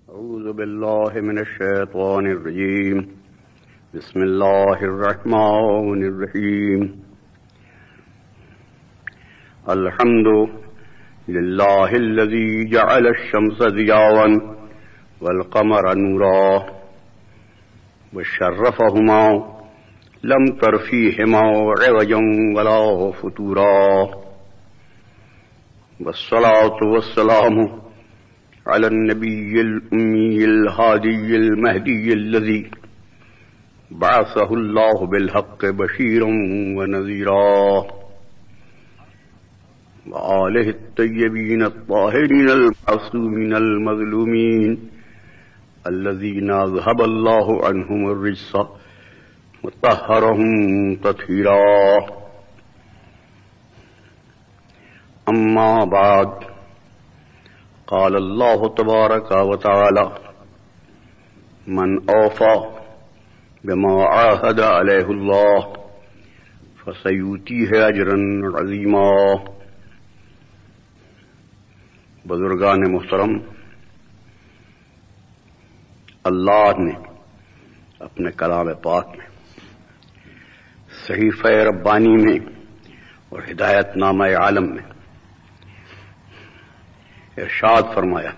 أعوذ بالله من الشيطان الرجيم. بسم الله الرحمن الرحيم. الحمد لله الذي جعل الشمس ضياء والقمر نورا وشرفهما لم تر فيهما عوجا ولا فتورا والصلاة والسلام على النبي الأمي الهادي المهدي الذي بعثه الله بالحق بشيرا ونذيرا وآله الطيبين الطاهرين المعصومين المظلومين الذين أذهب الله عنهم الرجس وطهرهم تطهيرا. أما بعد، قال الله تبارك وتعالى: من أوفى بما عاهد عليه الله فسيؤتيه أجرا عظيما. بزرگان محترم، اللہ نے اپنے کلام پاک میں، صحیفہ ربانی میں اور ہدایت نامہ عالم میں ارشاد فرمایا،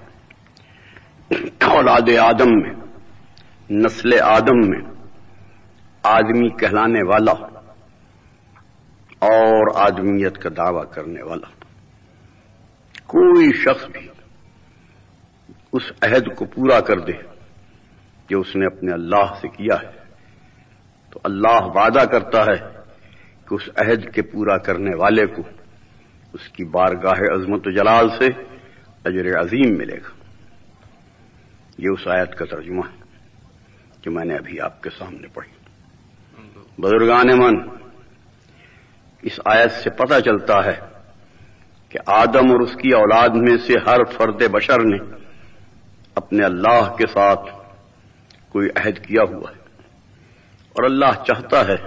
اولاد آدم میں، نسل آدم میں آدمی کہلانے والا اور آدمیت کا دعویٰ کرنے والا کوئی شخص بھی اس عہد کو پورا کر دے جو اس نے اپنے اللہ سے کیا ہے، تو اللہ وعدہ کرتا ہے کہ اس عہد کے پورا کرنے والے کو اس کی بارگاہ عظمت و جلال سے اجر عظیم ملے گا۔ یہ اس آیت کا ترجمہ ہے جو میں نے ابھی آپ کے سامنے پڑھی۔ بزرگان من، اس آیت سے پتہ چلتا ہے کہ آدم اور اس کی اولاد میں سے ہر فرد بشر نے اپنے اللہ کے ساتھ کوئی عہد کیا ہوا ہے، اور اللہ چاہتا ہے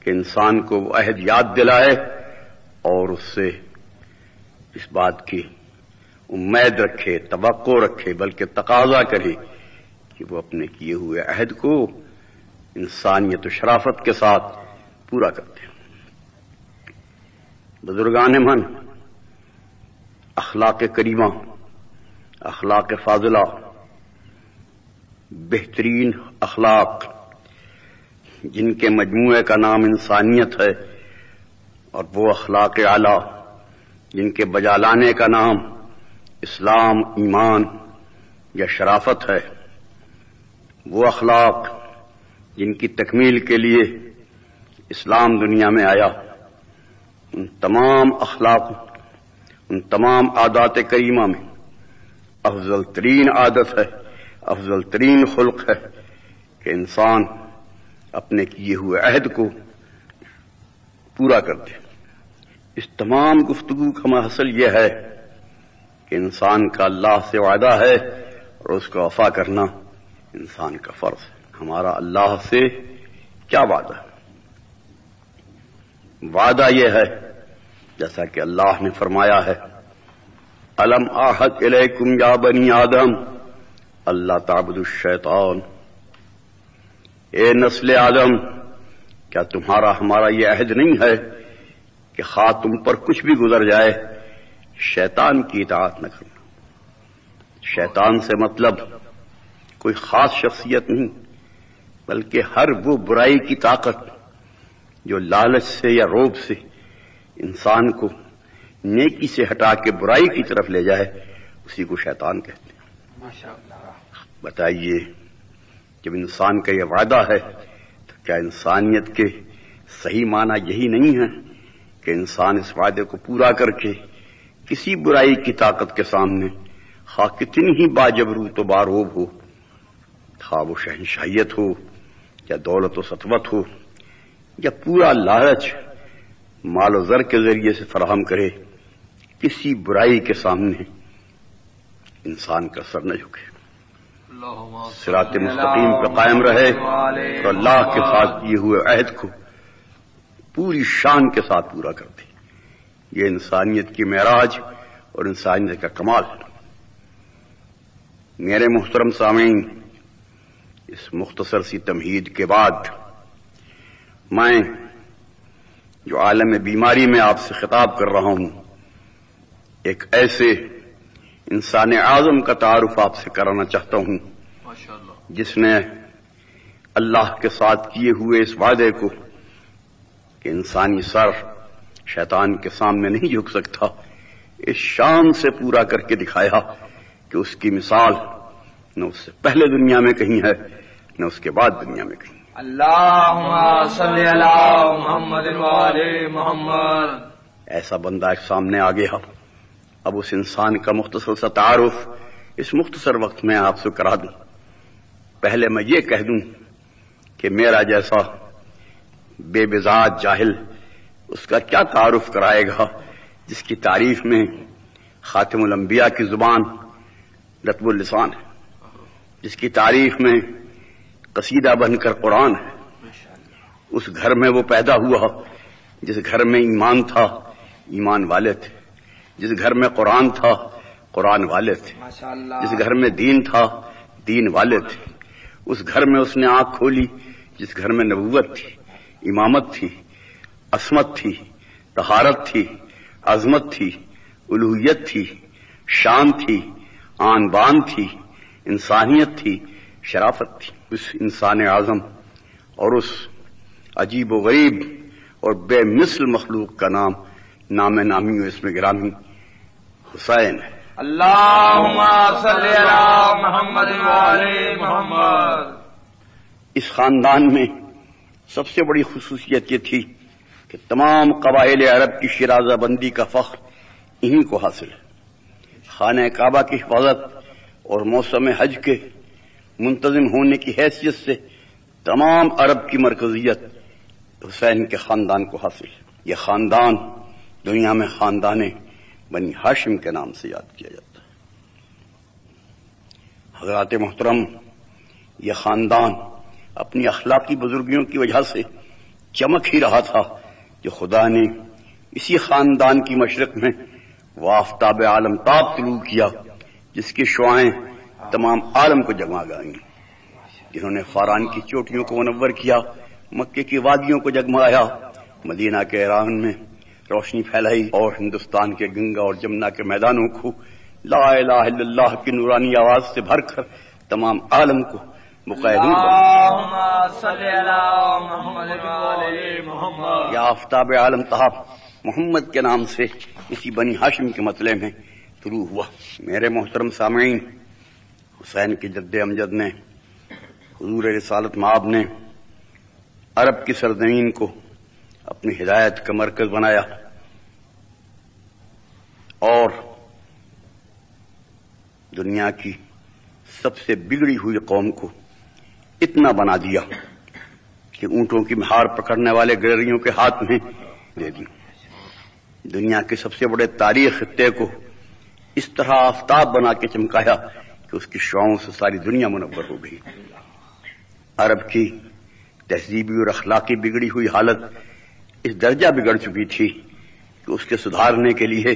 کہ انسان کو وہ عہد یاد دلائے اور اس سے اس بات کی امید رکھے، توقع رکھے، بلکہ تقاضا کرے کہ وہ اپنے کیے ہوئے عہد کو انسانیت و شرافت کے ساتھ پورا کرتے ہیں۔ بزرگان من، اخلاق کریمہ، اخلاق فاضلہ، بہترین اخلاق جن کے مجموعے کا نام انسانیت ہے، اور وہ اخلاق اعلیٰ جن کے بجا لانے کا نام اسلام، ایمان یا شرافت ہے، وہ اخلاق جن کی تکمیل کے لیے اسلام دنیا میں آیا، ان تمام اخلاق، ان تمام عادات کریمہ میں افضل ترین عادت ہے، افضل ترین خلق ہے کہ انسان اپنے کیے ہوئے عہد کو پورا کر دے۔ اس تمام گفتگو کا محصل یہ ہے کہ انسان کا اللہ سے وعدہ ہے اور اس کا وفا کرنا انسان کا فرض ہے۔ ہمارا اللہ سے کیا وعدہ ہے؟ وعدہ یہ ہے، جیسا کہ اللہ نے فرمایا ہے: الم اعہد الیکم یا بنی آدم اللہ تعبدوا الشیطان۔ اے نسل آدم، کیا تمہارا ہمارا یہ عہد نہیں ہے کہ خواہ تم پر کچھ بھی گزر جائے شیطان کی اطاعت نہ کرنا؟ شیطان سے مطلب کوئی خاص شخصیت نہیں، بلکہ ہر وہ برائی کی طاقت جو لالچ سے یا روب سے انسان کو نیکی سے ہٹا کے برائی کی طرف لے جائے، اسی کو شیطان کہتے ہیں۔ بتائیے، جب انسان کا یہ وعدہ ہے تو کیا انسانیت کے صحیح معنی یہی نہیں ہے کہ انسان اس وعدے کو پورا کر کے کسی برائی کی طاقت کے سامنے، خواہ کتنی ہی باجبروت و باروب ہو، خواہ وہ شہنشاہیت ہو یا دولت و سطوت ہو یا پورا لالچ مال و زر کے ذریعے سے فراہم کرے، کسی برائی کے سامنے انسان کا سر نہ جھکے، صراط مستقیم پہ قائم رہے تو اللہ کے ساتھ کیے ہوئے عہد کو پوری شان کے ساتھ پورا کر دے۔ یہ انسانیت کی معراج اور انسانیت کا کمال ہے۔ میرے محترم سامعین، اس مختصر سی تمہید کے بعد میں جو عالم بیماری میں آپ سے خطاب کر رہا ہوں، ایک ایسے انسان اعظم کا تعارف آپ سے کرانا چاہتا ہوں جس نے اللہ کے ساتھ کیے ہوئے اس وعدے کو کہ انسانی سر شیطان کے سامنے نہیں جھک سکتا، اس شان سے پورا کر کے دکھایا کہ اس کی مثال نہ اس سے پہلے دنیا میں کہیں ہے نہ اس کے بعد دنیا میں کہیں۔ اللہم صلی علی محمد وعلی محمد۔ ایسا بندہ ایک سامنے آ گیا۔ اب اس انسان کا مختصر سا تعارف اس مختصر وقت میں آپ سے کرا دوں۔ پہلے میں یہ کہہ دوں کہ میرا جیسا بے بذات جاہل اس کا کیا تعارف کرائے گا جس کی تعریف میں خاتم الانبیاء کی زبان رطب اللسان ہے، جس کی تعریف میں قصیدہ بن کر قرآن ہے۔ اس گھر میں وہ پیدا ہوا جس گھر میں ایمان تھا، ایمان والے تھے، جس گھر میں قرآن تھا، قرآن والے تھے، جس گھر میں دین تھا، دین والے تھے۔ اس گھر میں اس نے آنکھ کھولی جس گھر میں نبوت تھی، امامت تھی، عصمت تھی، طہارت تھی، عظمت تھی، الوہیت تھی، شان تھی، آن بان تھی، انسانیت تھی، شرافت تھی۔ اس انسان اعظم اور اس عجیب و غریب اور بے مثل مخلوق کا نام نامی و اسم گرامی حسین ہے۔ اللہم صلی علی محمد وعلی محمد۔ اس خاندان میں سب سے بڑی خصوصیت یہ تھی کہ تمام قبائل عرب کی شیرازہ بندی کا فخر انہی کو حاصل ہے۔ خانہ کعبہ کی حفاظت اور موسم حج کے منتظم ہونے کی حیثیت سے تمام عرب کی مرکزیت حسین کے خاندان کو حاصل ہے۔ یہ خاندان دنیا میں خاندان بنی ہاشم کے نام سے یاد کیا جاتا ہے۔ حضرات محترم، یہ خاندان اپنی اخلاقی بزرگیوں کی وجہ سے چمک ہی رہا تھا کہ خدا نے اسی خاندان کی مشرق میں وہ آفتاب عالم تاب طلوع کیا جس کی شعائیں تمام عالم کو جگمگا گئیں، جنہوں نے فاران کی چوٹیوں کو منور کیا، مکے کی وادیوں کو جگمگایا، مدینہ کے ایران میں روشنی پھیلائی اور ہندوستان کے گنگا اور جمنا کے میدانوں کو لا الہ الا اللہ کی نورانی آواز سے بھر کر تمام عالم کو مقیدون اللہم صلی علی محمد وعلی محمد۔ یہ آفتاب عالم تاب محمد کے نام سے اسی بنی ہاشم کے مسئلے میں شروع ہوا۔ میرے محترم سامعین، حسین کے جد امجد نے، حضور رسالت مآب نے عرب کی سرزمین کو اپنی ہدایت کا مرکز بنایا اور دنیا کی سب سے بگڑی ہوئی قوم کو اتنا بنا دیا کہ اونٹوں کی مہار پکڑنے والے گڈریوں کے ہاتھ میں دے دی۔ دنیا کے سب سے بڑے تاریخ خطے کو اس طرح آفتاب بنا کے چمکایا کہ اس کی شعاؤں سے ساری دنیا منور ہو گئی۔ عرب کی تہذیبی اور اخلاقی بگڑی ہوئی حالت اس درجہ بگڑ چکی تھی کہ اس کے سدھارنے کے لیے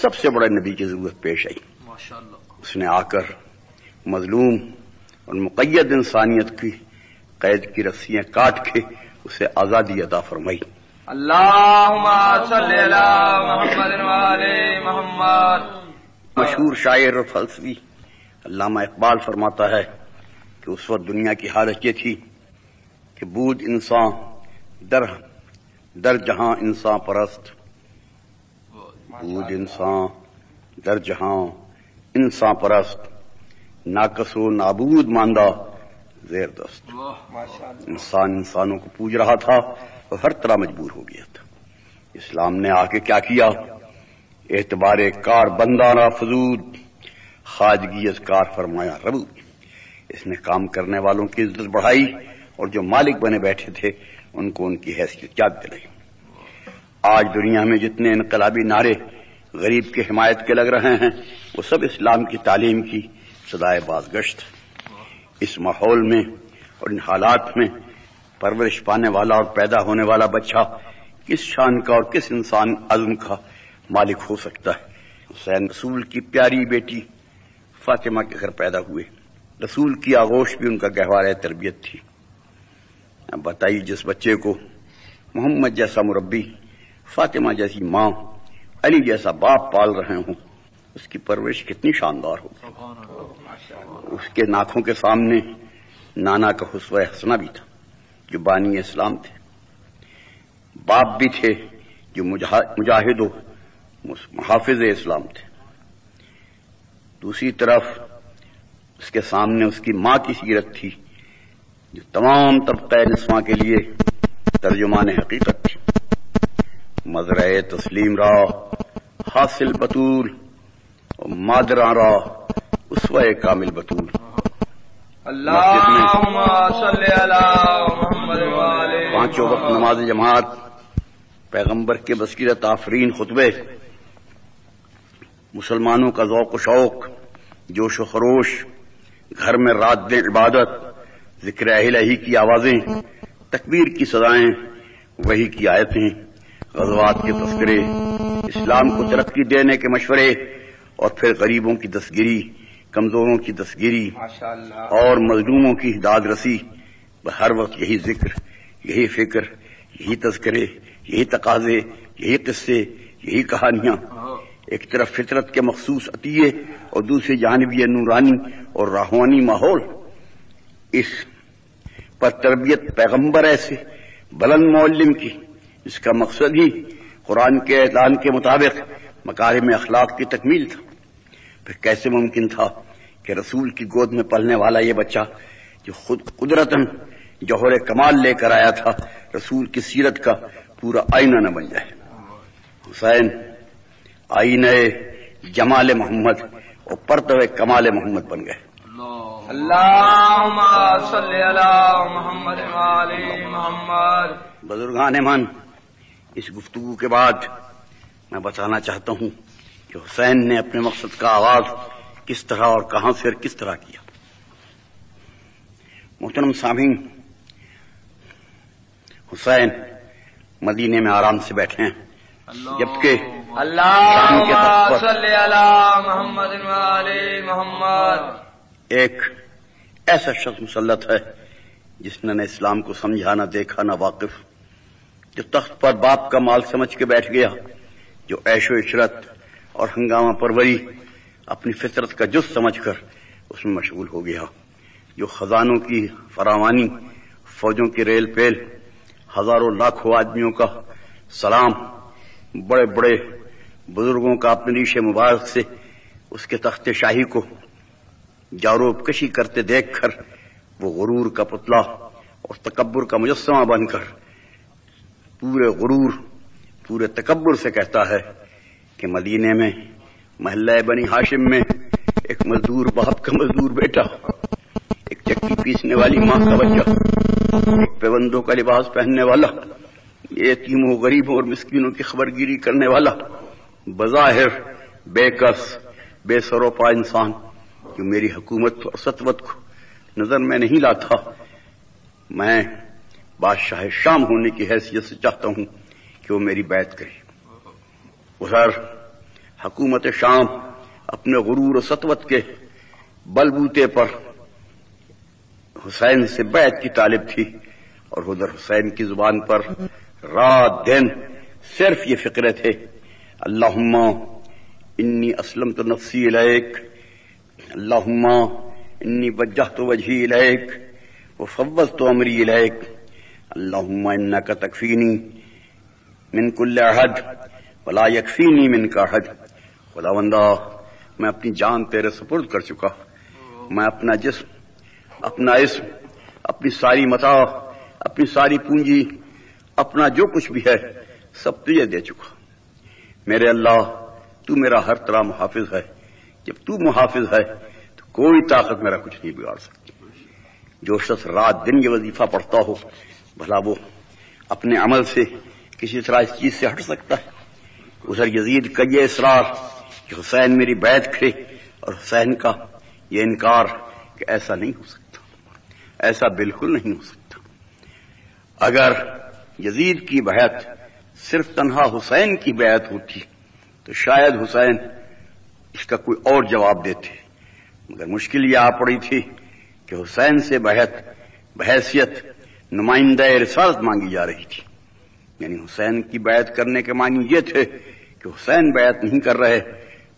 سب سے بڑے نبی کی ضرورت پیش آئی۔ اس نے آ کر مظلوم اور مقید انسانیت کی قید کی رسیاں کاٹ کے اسے آزادی عطا فرمائی۔ اللہم صلی علی محمد وعلی محمد۔ مشہور شاعر اور فلسفی علامہ اقبال فرماتا ہے کہ اس وقت دنیا کی حالت یہ تھی کہ بود انسان در جہاں انسان پرست، بود انسان در جہاں انسان پرست، ناقص و نابود ماندہ زیر دست۔ انسان انسانوں کو پوج رہا تھا اور ہر طرح مجبور ہو گیا تھا۔ اسلام نے آ کے کیا کیا؟ اعتبار کار بندانہ فزود، خواجگی از کار فرمایا ربود۔ اس نے کام کرنے والوں کی عزت بڑھائی اور جو مالک بنے بیٹھے تھے ان کو ان کی حیثیت یاد دلائی۔ آج دنیا میں جتنے انقلابی نعرے غریب کی حمایت کے لگ رہے ہیں وہ سب اسلام کی تعلیم کی صدائے بازگشت۔ اس ماحول میں اور ان حالات میں پرورش پانے والا اور پیدا ہونے والا بچہ کس شان کا اور کس انسان عزم کا مالک ہو سکتا ہے؟ حسین رسول کی پیاری بیٹی فاطمہ کے گھر پیدا ہوئے. رسول کی آغوش بھی ان کا گہوارہ تربیت تھی. اب بتائیے جس بچے کو محمد جیسا مربی، فاطمہ جیسی ماں، علی جیسا باپ پال رہے ہوں، اس کی پرورش کتنی شاندار ہوگی. اس کے ناکھوں کے سامنے نانا کا حسوہ حسنہ بھی تھا جو بانی اسلام تھے، باپ بھی تھے جو مجاہد و محافظ اسلام تھے. دوسری طرف اس کے سامنے اس کی ماں کی سیرت تھی جو تمام طبقہ نسواں کے لیے ترجمان حقیقت تھی. مزرع تسلیم را حاصل بطول اور مادراں را اسوہ کامل بطول. اللہم صلی علی محمد وآلہ. پانچوں وقت نماز جماعت، پیغمبر کے بصیرت آفرین خطبے، مسلمانوں کا ذوق و شوق، جوش و خروش، گھر میں رات دن عبادت، ذکر الہی کی آوازیں، تکبیر کی سزائیں، وحی کی آیتیں، غزوات کے تذکرے، اسلام کو ترقی دینے کے مشورے، اور پھر غریبوں کی دستگیری، کمزوروں کی دستگیری اور مظلوموں کی ہدایت رسی. ہر وقت یہی ذکر، یہی فکر، یہی تذکرے، یہی تقاضے، یہی قصے، یہی کہانیاں. ایک طرف فطرت کے مخصوص عطیے اور دوسری جانب یہ نورانی اور روحانی ماحول. اس پر تربیت پیغمبر ایسے بلند معلم کی، اس کا مقصد ہی قرآن کے اعلان کے مطابق مکارم اخلاق کی تکمیل تھا. پھر کیسے ممکن تھا کہ رسول کی گود میں پلنے والا یہ بچہ جو خود قدرتاً جوہر کمال لے کر آیا تھا، رسول کی سیرت کا پورا آئینہ نہ بن جائے. حسین آئینہ جمال محمد اور پرتو کمال محمد بن گئے. اللہم صلی علی محمد وآلہ محمد. بزرگان من، اس گفتگو کے بعد میں بتانا چاہتا ہوں کہ حسین نے اپنے مقصد کا آغاز کس طرح اور کہاں سے اور کس طرح کیا. محترم سامعین، حسین مدینے میں آرام سے بیٹھے ہیں، جبکہ اللہم صلی علی محمد وآلہ محمد. ایک ایسا شخص مسلط ہے جس نے نہ اسلام کو سمجھا، نہ دیکھا، نہ واقف، جو تخت پر باپ کا مال سمجھ کے بیٹھ گیا، جو عیش و عشرت اور ہنگامہ پروری اپنی فطرت کا جز سمجھ کر اس میں مشغول ہو گیا، جو خزانوں کی فراوانی، فوجوں کی ریل پیل، ہزاروں لاکھوں آدمیوں کا سلام، بڑے بڑے بزرگوں کا اپنے ریش مبارک سے اس کے تخت شاہی کو جاروب کشی کرتے دیکھ کر وہ غرور کا پتلا اور تکبر کا مجسمہ بن کر پورے غرور، پورے تکبر سے کہتا ہے کہ مدینے میں محلہ بنی ہاشم میں ایک مزدور باپ کا مزدور بیٹا، ایک چکی پیسنے والی ماں کا بچہ، ایک پیبندوں کا لباس پہننے والا، یتیموں، غریبوں اور مسکینوں کی خبرگیری کرنے والا، بظاہر بے کس، بے سر و پا انسان جو میری حکومت اور سطوت کو نظر میں نہیں لاتا، میں بادشاہ شام ہونے کی حیثیت سے چاہتا ہوں کہ وہ میری بیعت کرے. ادھر حکومت شام اپنے غرور و سطوت کے بلبوتے پر حسین سے بیعت کی طالب تھی، اور ادھر حسین کی زبان پر رات دن صرف یہ فقرے تھے: اللہم انی اسلمت نفسی الیک، اللہم انی وجہت وجہی الیک وفوضت امری الیک، اللہم انک تکفینی من کل احد ولا یکفینی منک احد. خداوندا، میں اپنی جان تیرے سپرد کر چکا، میں اپنا جسم، اپنا اسم، اپنی ساری متاع، اپنی ساری پونجی، اپنا جو کچھ بھی ہے سب تجھے دے چکا. میرے اللہ، تو میرا ہر طرح محافظ ہے. جب تو محافظ ہے تو کوئی طاقت میرا کچھ نہیں بگاڑ سکتی. جو شخص رات دن یہ وظیفہ پڑھتا ہو، بھلا وہ اپنے عمل سے کسی طرح اس چیز سے ہٹ سکتا ہے؟ ادھر یزید کا یہ اصرار کہ حسین میری بیعت کرے، اور حسین کا یہ انکار کہ ایسا نہیں ہو سکتا، ایسا بالکل نہیں ہو سکتا. اگر یزید کی بیعت صرف تنہا حسین کی بیعت ہوتی تو شاید حسین اس کا کوئی اور جواب دیتے، مگر مشکل یہ آ پڑی تھی کہ حسین سے بحیثیت نمائندہ رسالت مانگی جا رہی تھی. یعنی حسین کی بیعت کرنے کے معنی یہ تھے کہ حسین بیعت نہیں کر رہے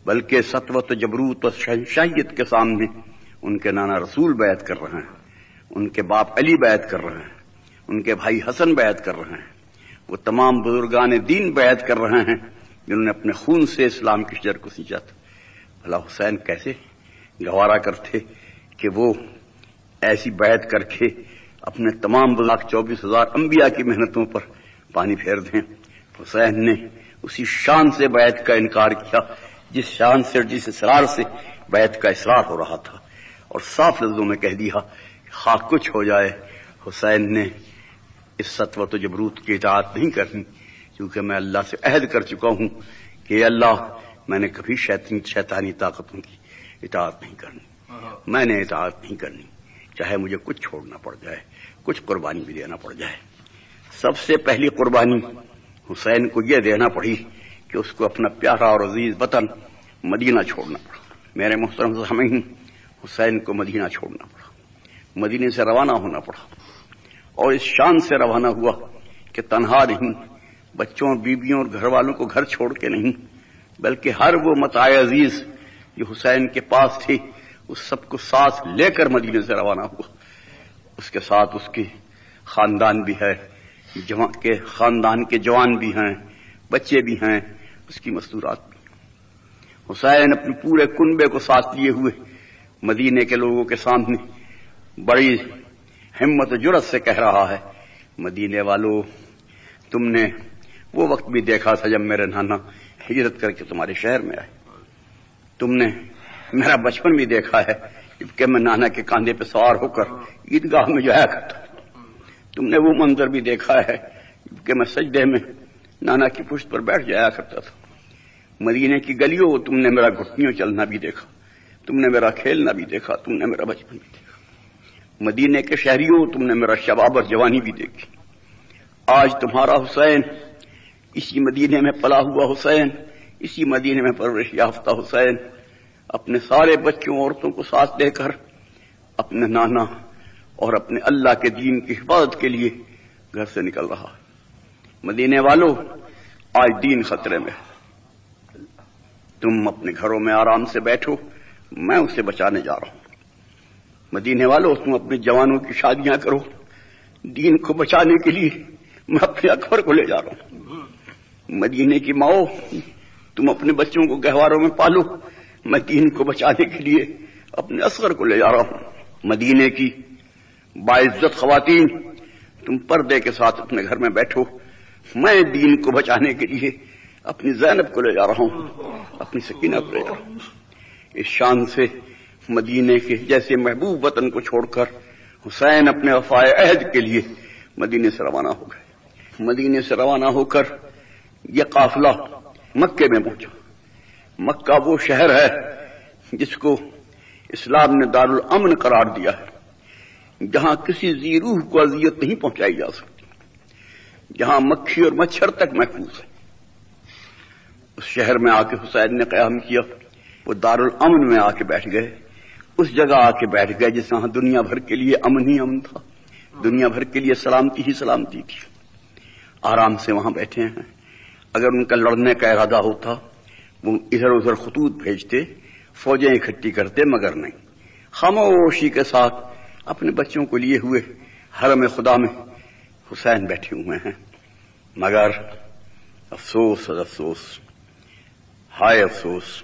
بلکہ سطوت و جبروت و شہنشاہیت کے سامنے ان کے نانا رسول بیعت کر رہے ہیں، ان کے باپ علی بیعت کر رہے ہیں، ان کے بھائی حسن بیعت کر رہے ہیں، وہ تمام بزرگان دین بیعت کر رہے ہیں جنہوں نے اپنے خون سے اسلام کی شجر کو سینچا تھا. بھلا حسین کیسے گوارا کرتے کہ وہ ایسی بیعت کر کے اپنے تمام 24,000 انبیاء کی محنتوں پر پانی پھیر دیں. حسین نے اسی شان سے بیعت کا انکار کیا جس شان سے جس اصرار سے بیعت کا اصرار ہو رہا تھا، اور صاف لفظوں میں کہہ دیا خواہ کچھ ہو جائے حسین نے اس سطوت و جبروت کی اطاعت نہیں کرنی، کیونکہ میں اللہ سے عہد کر چکا ہوں کہ اللہ میں نے کبھی شیطانی طاقتوں کی اطاعت نہیں کرنی، میں نے اطاعت نہیں کرنی، چاہے مجھے کچھ چھوڑنا پڑ جائے، کچھ قربانی بھی دینا پڑ جائے. سب سے پہلی قربانی حسین کو یہ دینا پڑی کہ اس کو اپنا پیارا اور عزیز وطن مدینہ چھوڑنا پڑا. میرے محترم سامعین، حسین کو مدینہ چھوڑنا پڑا، مدینے سے روانہ ہونا پڑا، اور اس شان سے روانہ ہوا کہ تنہا نہیں، بچوں بیویوں اور گھر والوں کو گھر چھوڑ کے نہیں، بلکہ ہر وہ متاع عزیز جو حسین کے پاس تھی اس سب کو ساتھ لے کر مدینے سے روانہ ہوا. اس کے ساتھ اس کی خاندان بھی ہے، خاندان کے جوان بھی ہیں، بچے بھی ہیں، اس کی مستورات بھی. حسین اپنے پورے کنبے کو ساتھ لیے ہوئے مدینے کے لوگوں کے سامنے بڑی ہمت و جرأت سے کہہ رہا ہے، مدینے والو، تم نے وہ وقت بھی دیکھا تھا جب میرے نانا ہجرت کر کے تمہارے شہر میں آئے، تم نے میرا بچپن بھی دیکھا ہے جبکہ میں نانا کے کاندھے پہ سوار ہو کر عیدگاہ میں جایا کرتا، تم نے وہ منظر بھی دیکھا ہے جبکہ میں سجدے میں نانا کی پشت پر بیٹھ جایا کرتا تھا. مدینے کی گلیوں تم نے میرا گھٹنیوں چلنا بھی دیکھا، تم نے میرا کھیلنا بھی دیکھا، تم نے میرا بچپن بھی دیکھا. مدینے کے شہریوں تم نے میرا شباب اور جوانی بھی دیکھی. آج تمہارا حسین، اسی مدینے میں پلا ہوا حسین، اسی مدینے میں پرورش یافتہ حسین اپنے سارے بچوں عورتوں کو ساتھ لے کر اپنے نانا اور اپنے اللہ کے دین کی حفاظت کے لیے گھر سے نکل رہا ہے. مدینے والوں، آج دین خطرے میں ہے، تم اپنے گھروں میں آرام سے بیٹھو، میں اسے بچانے جا رہا ہوں. مدینے والوں، تم اپنے جوانوں کی شادیاں کرو، دین کو بچانے کے لیے میں اپنے اکبر کو لے جا رہا ہوں. مدینے کی ماؤں، تم اپنے بچوں کو گہواروں میں پالو، میں دین کو بچانے کے لیے اپنے اصغر کو لے جا رہا ہوں. مدینے کی باعزت خواتین، تم پردے کے ساتھ اپنے گھر میں بیٹھو، میں دین کو بچانے کے لیے اپنی زینب کو لے جا رہا ہوں، اپنی سکینہ کو لے جا رہا ہوں. اس شان سے مدینے کے جیسے محبوب وطن کو چھوڑ کر حسین اپنے وفائے عہد کے لیے مدینے سے روانہ ہو گئے. مدینے سے روانہ ہو کر یہ قافلہ مکے میں پہنچا. مکہ وہ شہر ہے جس کو اسلام نے دارالامن قرار دیا ہے، جہاں کسی ذی روح کو اذیت نہیں پہنچائی جا سکتی، جہاں مکھی اور مچھر تک محفوظ ہے. اس شہر میں آ کے حسین نے قیام کیا، وہ دارالامن میں آ کے بیٹھ گئے، اس جگہ آ کے بیٹھ گئے جہاں دنیا بھر کے لیے امن ہی امن تھا، دنیا بھر کے لیے سلامتی ہی سلامتی تھی. آرام سے وہاں بیٹھے ہیں. اگر ان کا لڑنے کا ارادہ ہوتا وہ ادھر ادھر خطوط بھیجتے، فوجیں اکٹھی کرتے، مگر نہیں، خاموشی کے ساتھ اپنے بچوں کو لیے ہوئے حرم خدا میں حسین بیٹھے ہوئے ہیں. مگر افسوس اور افسوس، ہائے افسوس،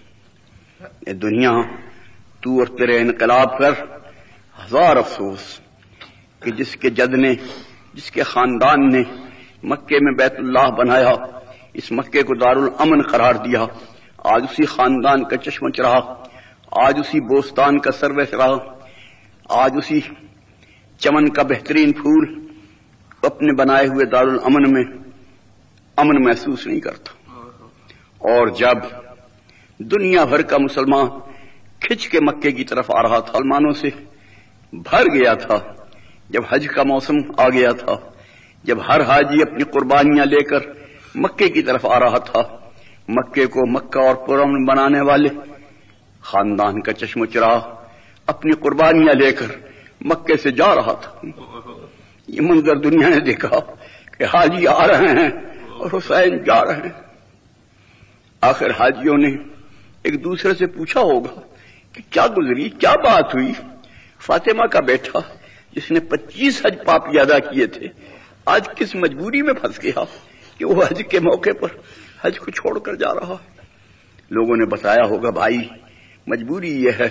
یہ دنیا تو اور تیرے انقلاب پر ہزار افسوس کہ جس کے جد نے، جس کے خاندان نے مکے میں بیت اللہ بنایا، اس مکے کو دارالامن قرار دیا، آج اسی خاندان کا چشمہ چراغ، آج اسی بوستان کا سروے چراغ، آج اسی چمن کا بہترین پھول اپنے بنائے ہوئے دارالامن میں امن محسوس نہیں کرتا. اور جب دنیا بھر کا مسلمان کھچ کے مکے کی طرف آ رہا تھا، مسلمانوں سے بھر گیا تھا، جب حج کا موسم آ گیا تھا، جب ہر حاجی اپنی قربانیاں لے کر مکے کی طرف آ رہا تھا، مکے کو مکہ اور پرامن بنانے والے خاندان کا چشم و چراغ اپنی قربانیاں لے کر مکے سے جا رہا تھا۔ یہ منظر دنیا نے دیکھا کہ حاجی آ رہے ہیں اور حسین جا رہے ہیں۔ آخر حاجیوں نے ایک دوسرے سے پوچھا ہوگا کہ کیا گزری، کیا بات ہوئی؟ فاطمہ کا بیٹا جس نے 25 حج پاپی ادا کیے تھے آج کس مجبوری میں پھنس گیا کہ وہ حج کے موقع پر حج کو چھوڑ کر جا رہا ہے؟ لوگوں نے بتایا ہوگا بھائی مجبوری یہ ہے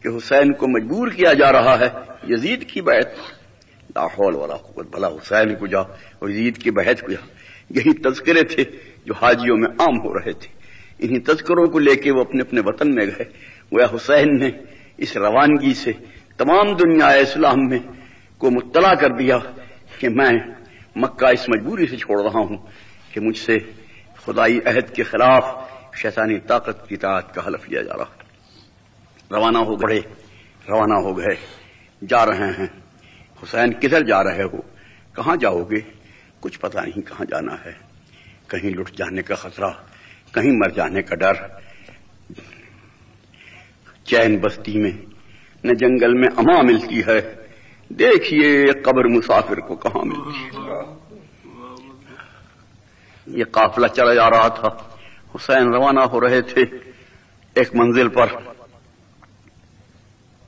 کہ حسین کو مجبور کیا جا رہا ہے یزید کی بیعت۔ لا حول ولا قوت، بھلا حسین کو جا اور یزید کی بیعت کو جا۔ یہی تذکرے تھے جو حاجیوں میں عام ہو رہے تھے۔ انہی تذکروں کو لے کے وہ اپنے اپنے وطن میں گئے۔ وہ حسین نے اس روانگی سے تمام دنیا اسلام میں کو مطلع کر دیا کہ میں مکہ اس مجبوری سے چھوڑ رہا ہوں کہ مجھ سے خدائی عہد کے خلاف شیطانی طاقت کی اطاعت کا حلف لیا جا رہا۔ روانہ ہو گئے، جا رہے ہیں۔ حسین کدھر جا رہے ہو؟ کہاں جاؤ گے؟ کچھ پتہ نہیں کہاں جانا ہے، کہیں لٹ جانے کا خطرہ، کہیں مر جانے کا ڈر۔ چین بستی میں نہ جنگل میں اما ملتی ہے، دیکھیے قبر مسافر کو کہاں ملتی ہے۔ یہ قافلہ چلا جا رہا تھا، حسین روانہ ہو رہے تھے۔ ایک منزل پر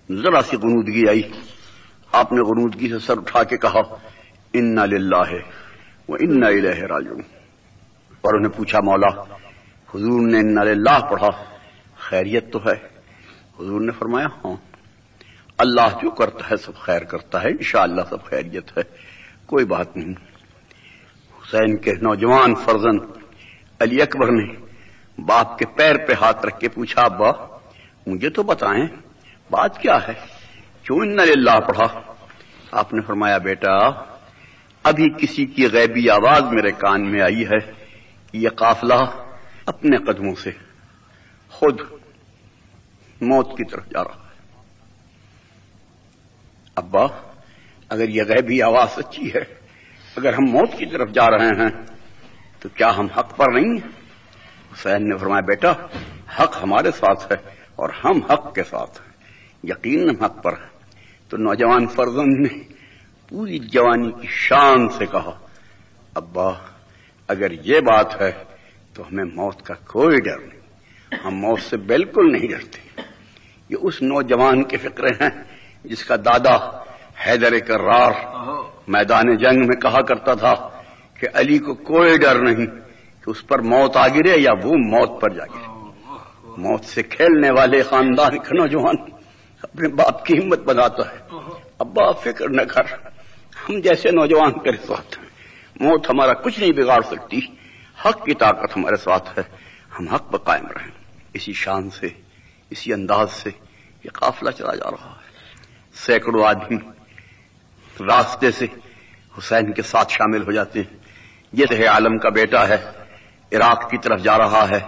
ذرا سی غنودگی آئی، آپ نے غنودگی سے سر اٹھا کے کہا انا للہ و انا الیہ راجعون، اور انہیں پوچھا مولا حضور نے انا للہ پڑھا، خیریت تو ہے؟ حضور نے فرمایا ہاں، اللہ جو کرتا ہے سب خیر کرتا ہے، انشاءاللہ سب خیریت ہے، کوئی بات نہیں۔ حسین کے نوجوان فرزند علی اکبر نے باپ کے پیر پہ ہاتھ رکھ کے پوچھا ابا مجھے تو بتائیں بات کیا ہے، کیوں انا للہ پڑھا؟ آپ نے فرمایا بیٹا ابھی کسی کی غیبی آواز میرے کان میں آئی ہے کہ یہ قافلہ اپنے قدموں سے خود موت کی طرف جا رہا ہے۔ ابا اگر یہ غیبی آواز سچی ہے، اگر ہم موت کی طرف جا رہے ہیں تو کیا ہم حق پر نہیں ہیں؟ حسین نے فرمایا بیٹا حق ہمارے ساتھ ہے اور ہم حق کے ساتھ ہیں، یقیناً حق پر ہے۔ تو نوجوان فرزند نے پوری جوانی کی شان سے کہا ابا اگر یہ بات ہے تو ہمیں موت کا کوئی ڈر نہیں، ہم موت سے بالکل نہیں ڈرتے۔ یہ اس نوجوان کے فکرے ہیں جس کا دادا حیدر کرار میدان جنگ میں کہا کرتا تھا کہ علی کو کوئی ڈر نہیں کہ اس پر موت آ گرے یا وہ موت پر جا گرے۔ موت سے کھیلنے والے خاندان کا نوجوان اپنے باپ کی ہمت بناتا ہے، ابا فکر نہ کر، ہم جیسے نوجوان کے ساتھ ہیں، موت ہمارا کچھ نہیں بگاڑ سکتی، حق کی طاقت ہمارے ساتھ ہے، ہم حق پر قائم رہیں۔ اسی شان سے، اسی انداز سے یہ قافلہ چلا جا رہا ہے۔ سینکڑوں آدمی راستے سے حسین کے ساتھ شامل ہو جاتے ہیں۔ یہ عالم کا بیٹا ہے، عراق کی طرف جا رہا ہے،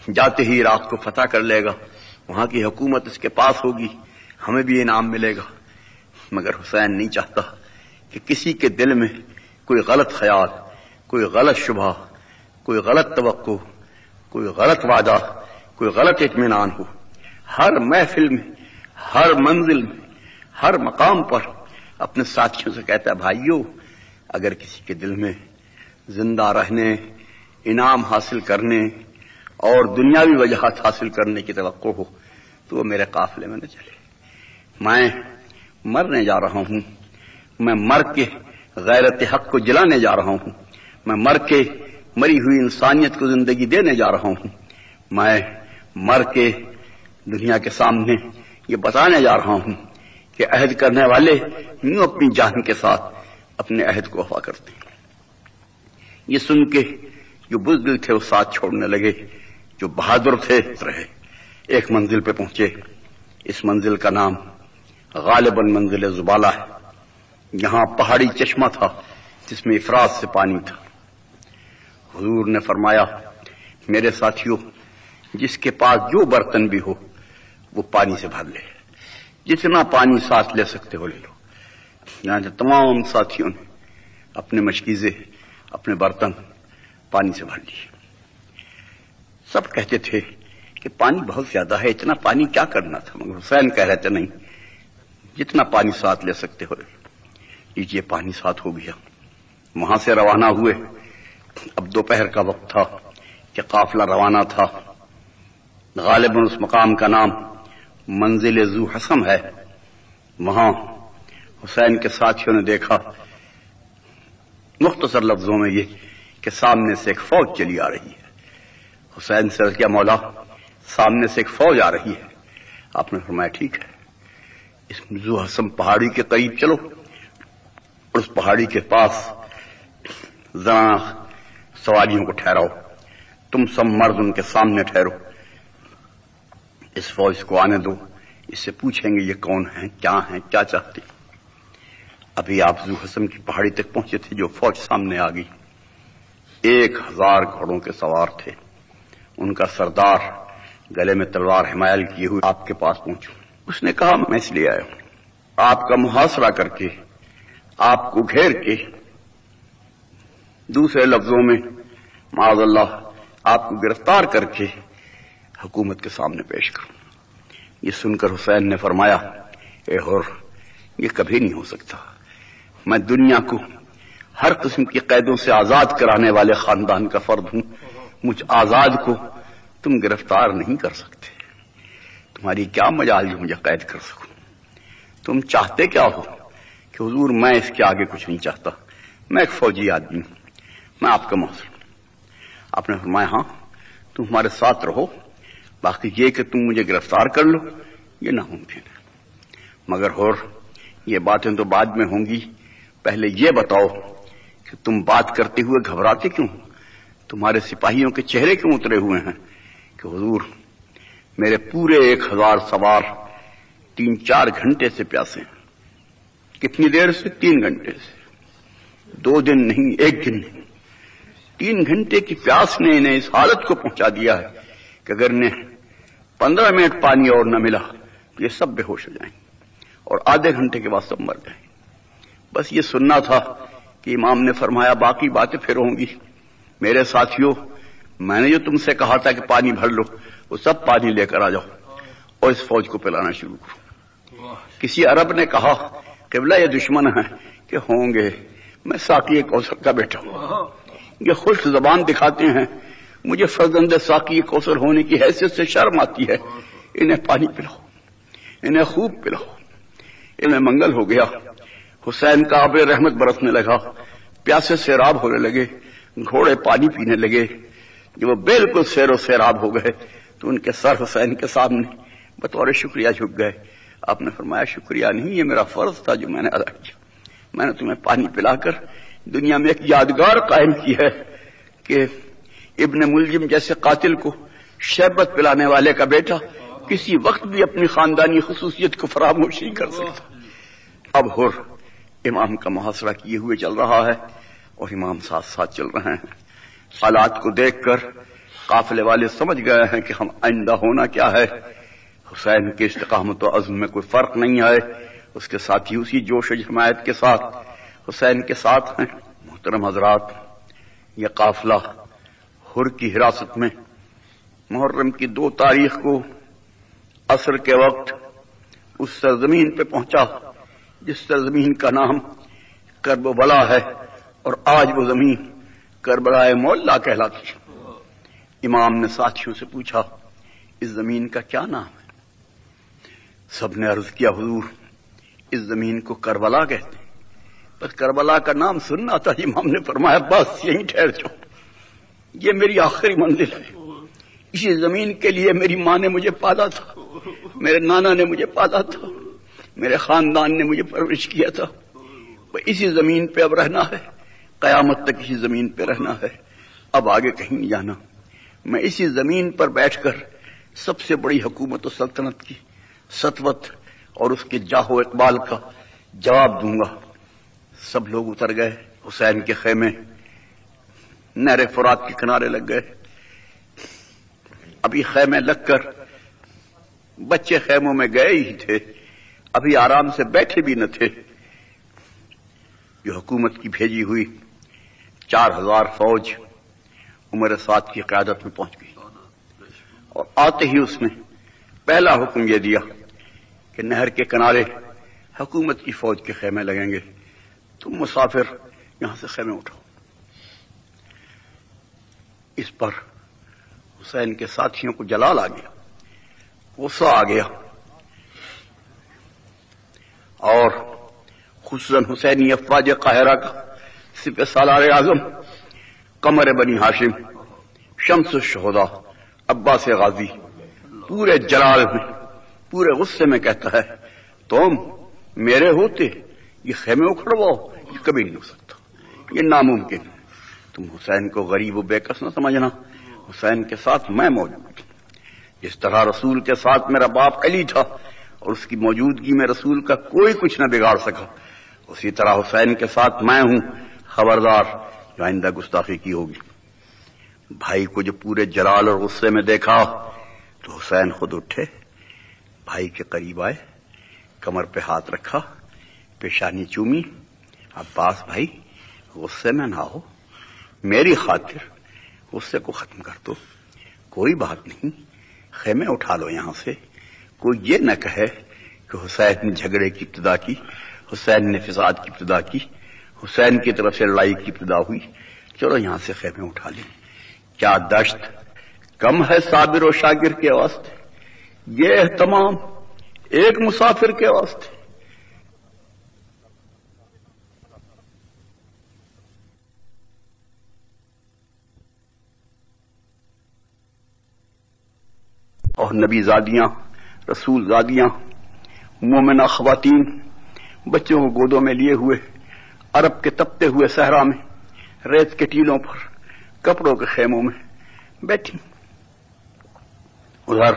جاتے ہی عراق کو فتح کر لے گا، وہاں کی حکومت اس کے پاس ہوگی، ہمیں بھی انعام ملے گا۔ مگر حسین نہیں چاہتا کہ کسی کے دل میں کوئی غلط خیال، کوئی غلط شبہ، کوئی غلط توقع، کوئی غلط وعدہ، کوئی غلط اطمینان ہو۔ ہر محفل میں، ہر منزل میں، ہر مقام پر اپنے ساتھیوں سے کہتا ہے بھائیو اگر کسی کے دل میں زندہ رہنے، انعام حاصل کرنے اور دنیاوی وجہات حاصل کرنے کی توقع ہو تو وہ میرے قافلے میں نہ چلے۔ میں مرنے جا رہا ہوں، میں مر کے غیرت حق کو جلانے جا رہا ہوں، میں مر کے مری ہوئی انسانیت کو زندگی دینے جا رہا ہوں، میں مر کے دنیا کے سامنے یہ بتانے جا رہا ہوں کہ عہد کرنے والے یوں اپنی جان کے ساتھ اپنے عہد کو وفا کرتے ہیں۔ یہ سن کے جو بزدل تھے وہ ساتھ چھوڑنے لگے، جو بہادر تھے رہے۔ ایک منزل پہ پہنچے، اس منزل کا نام غالباً منزل زبالہ ہے۔ یہاں پہاڑی چشمہ تھا جس میں افراط سے پانی تھا۔ حضور نے فرمایا میرے ساتھیوں جس کے پاس جو برتن بھی ہو وہ پانی سے بھر لے، جتنا پانی ساتھ لے سکتے ہو لے لو۔ یہاں سے تمام ساتھیوں نے اپنے مشکیزے، اپنے برتن پانی سے بھر لیے۔ سب کہتے تھے کہ پانی بہت زیادہ ہے، اتنا پانی کیا کرنا تھا، مگر حسین کہہ رہے تھے نہیں، جتنا پانی ساتھ لے سکتے ہو لیجیے۔ پانی ساتھ ہو گیا، وہاں سے روانہ ہوئے۔ اب دوپہر کا وقت تھا کہ قافلہ روانہ تھا۔ غالباً اس مقام کا نام منزل ذو حسم ہے۔ وہاں حسین کے ساتھیوں نے دیکھا، مختصر لفظوں میں یہ کہ سامنے سے ایک فوج چلی آ رہی ہے۔ حسین سے عرض کیا مولا سامنے سے ایک فوج آ رہی ہے۔ آپ نے فرمایا ٹھیک ہے، اس ذو حسم پہاڑی کے قریب چلو، اور اس پہاڑی کے پاس ذرا سواریوں کو ٹھہراؤ، تم سب مرد ان کے سامنے ٹھہرو، اس فوج کو آنے دو، اس سے پوچھیں گے یہ کون ہیں، کیا چاہتے۔ ابھی آپ ذو حسم کی پہاڑی تک پہنچے تھے جو فوج سامنے آ گئی۔ 1000 گھوڑوں کے سوار تھے، ان کا سردار گلے میں تلوار حمایل کیے ہوئے آپ کے پاس پہنچو۔ اس نے کہا میں اس لیے آیا ہوں آپ کا محاصرہ کر کے، آپ کو گھیر کے، دوسرے لفظوں میں معاذ اللہ آپ کو گرفتار کر کے حکومت کے سامنے پیش کروں۔ یہ سن کر حسین نے فرمایا اے حر، یہ کبھی نہیں ہو سکتا، میں دنیا کو ہر قسم کی قیدوں سے آزاد کرانے والے خاندان کا فرد ہوں، مجھ آزاد کو تم گرفتار نہیں کر سکتے، تمہاری کیا مجال جو مجھے قید کر سکوں، تم چاہتے کیا ہو؟ کہ حضور میں اس کے آگے کچھ نہیں چاہتا، میں ایک فوجی آدمی ہوں، میں آپ کا محسن ہوں۔ آپ نے فرمایا ہاں تم ہمارے ساتھ رہو، باقی یہ کہ تم مجھے گرفتار کر لو یہ ناممکن ہے، مگر اور یہ باتیں تو بعد میں ہوں گی، پہلے یہ بتاؤ کہ تم بات کرتے ہوئے گھبراتے کیوں، تمہارے سپاہیوں کے چہرے کیوں اترے ہوئے ہیں؟ کہ حضور میرے پورے 1000 سوار 3-4 گھنٹے سے پیاسے ہیں۔ کتنی دیر سے؟ 3 گھنٹے سے، 2 دن نہیں، 1 دن نہیں، 3 گھنٹے کی پیاس نے انہیں اس حالت کو پہنچا دیا ہے کہ اگر انہیں 15 منٹ پانی اور نہ ملا تو یہ سب بے ہوش ہو جائیں اور آدھے گھنٹے کے بعد سب مر جائیں۔ بس یہ سننا تھا کہ امام نے فرمایا باقی باتیں پھر ہوں گی۔ میرے ساتھیوں، میں نے جو تم سے کہا تھا کہ پانی بھر لو، وہ سب پانی لے کر آ جاؤ اور اس فوج کو پلانا شروع کرو۔ کسی عرب نے کہا قبلہ یہ دشمن ہیں کہ ہوں گے، میں ساقی کوثر کا بیٹا ہوں، یہ خوش زبان دکھاتے ہیں، مجھے فرزند ساقی کوثر ہونے کی حیثیت سے شرم آتی ہے، انہیں پانی پلاؤ، انہیں خوب پلاؤ۔ انہیں منگل ہو گیا، حسین کا آب رحمت برسنے لگا، پیاسے سیراب ہونے لگے، گھوڑے پانی پینے لگے، جب وہ بالکل سیر و سیراب ہو گئے تو ان کے سر حسین کے سامنے بطور شکریہ جھک گئے۔ آپ نے فرمایا شکریہ نہیں، یہ میرا فرض تھا جو میں نے ادا کیا، میں نے تمہیں پانی پلا کر دنیا میں ایک یادگار قائم کی ہے کہ ابن ملجم جیسے قاتل کو شربت پلانے والے کا بیٹا کسی وقت بھی اپنی خاندانی خصوصیت کو فراموش نہیں کر سکتا۔ اب حر امام کا محاصرہ کیے ہوئے چل رہا ہے اور امام ساتھ ساتھ چل رہے ہیں۔ حالات کو دیکھ کر قافلے والے سمجھ گئے ہیں کہ ہم آئندہ ہونا کیا ہے۔ حسین کے استقامت و عزم میں کوئی فرق نہیں آئے، اس کے ساتھ ہی اسی جوش و حمایت کے ساتھ حسین کے ساتھ ہیں۔ محترم حضرات، یہ قافلہ حر کی حراست میں محرم کی 2 تاریخ کو عصر کے وقت اس سرزمین پہ پہنچا جس سرزمین کا نام کربلا ہے، اور آج وہ زمین کربلا مولا کہلاتی ہے۔ امام نے ساتھیوں سے پوچھا اس زمین کا کیا نام ہے؟ سب نے عرض کیا حضور اس زمین کو کربلا کہتے ہیں۔ بس کربلا کا نام سننا تھا۔ امام نے فرمایا بس یہیں ٹھہر جاؤ، یہ میری آخری منزل ہے، اسی زمین کے لیے میری ماں نے مجھے پالا تھا، میرے نانا نے مجھے پالا تھا، میرے خاندان نے مجھے پرورش کیا تھا، اسی زمین پہ اب رہنا ہے، قیامت تک اسی زمین پہ رہنا ہے، اب آگے کہیں نہیں جانا۔ میں اسی زمین پر بیٹھ کر سب سے بڑی حکومت و سلطنت کی سطوت اور اس کے جاہ و اقبال کا جواب دوں گا۔ سب لوگ اتر گئے، حسین کے خیمے نہر فرات کے کنارے لگ گئے۔ ابھی خیمے لگ کر بچے خیموں میں گئے ہی تھے، ابھی آرام سے بیٹھے بھی نہ تھے، جو حکومت کی بھیجی ہوئی 4000 فوج عمر سعد کی قیادت میں پہنچ گئی، اور آتے ہی اس نے پہلا حکم یہ دیا کہ نہر کے کنارے حکومت کی فوج کے خیمے لگیں گے، تم مسافر یہاں سے خیمے اٹھاؤ۔ اس پر حسین کے ساتھیوں کو جلال آ گیا، غصہ آ گیا، اور خصوصاً حسینی افواج قاہرہ کا سپہ سالار اعظم قمر بنی ہاشم شمس الشہداء عباس غازی پورے جلال میں پورے غصے میں کہتا ہے تم میرے ہوتے یہ خیمے اکھڑواؤ، یہ کبھی نہیں ہو سکتا، یہ ناممکن۔ تم حسین کو غریب و بے کس نہ سمجھنا، حسین کے ساتھ میں موجود ہوں۔ جس طرح رسول کے ساتھ میرا باپ علی تھا اور اس کی موجودگی میں رسول کا کوئی کچھ نہ بگاڑ سکا، اسی طرح حسین کے ساتھ میں ہوں۔ خبردار جو آئندہ گستاخی کی ہوگی۔ بھائی کو جو پورے جلال اور غصے میں دیکھا تو حسین خود اٹھے، بھائی کے قریب آئے، کمر پہ ہاتھ رکھا، پیشانی چومی۔ عباس بھائی غصے میں نہ ہو، میری خاطر غصے کو ختم کر دو، کوئی بات نہیں، خیمے اٹھا لو یہاں سے۔ کوئی یہ نہ کہے کہ حسین نے جھگڑے کی ابتدا کی، حسین نے فساد کی ابتدا کی، حسین کی طرف سے لڑائی کی ابتدا ہوئی، چلو یہاں سے خیمے اٹھا لیں۔ کیا دشت کم ہے صابر و شاگر کے واسطے، یہ اہتمام ایک مسافر کے واسطے۔ اور نبی زادیاں، رسول زادیاں، مومنہ خواتین بچوں کو گودوں میں لیے ہوئے عرب کے تپتے ہوئے صحرا میں ریت کے ٹیلوں پر کپڑوں کے خیموں میں بیٹھی، ادھر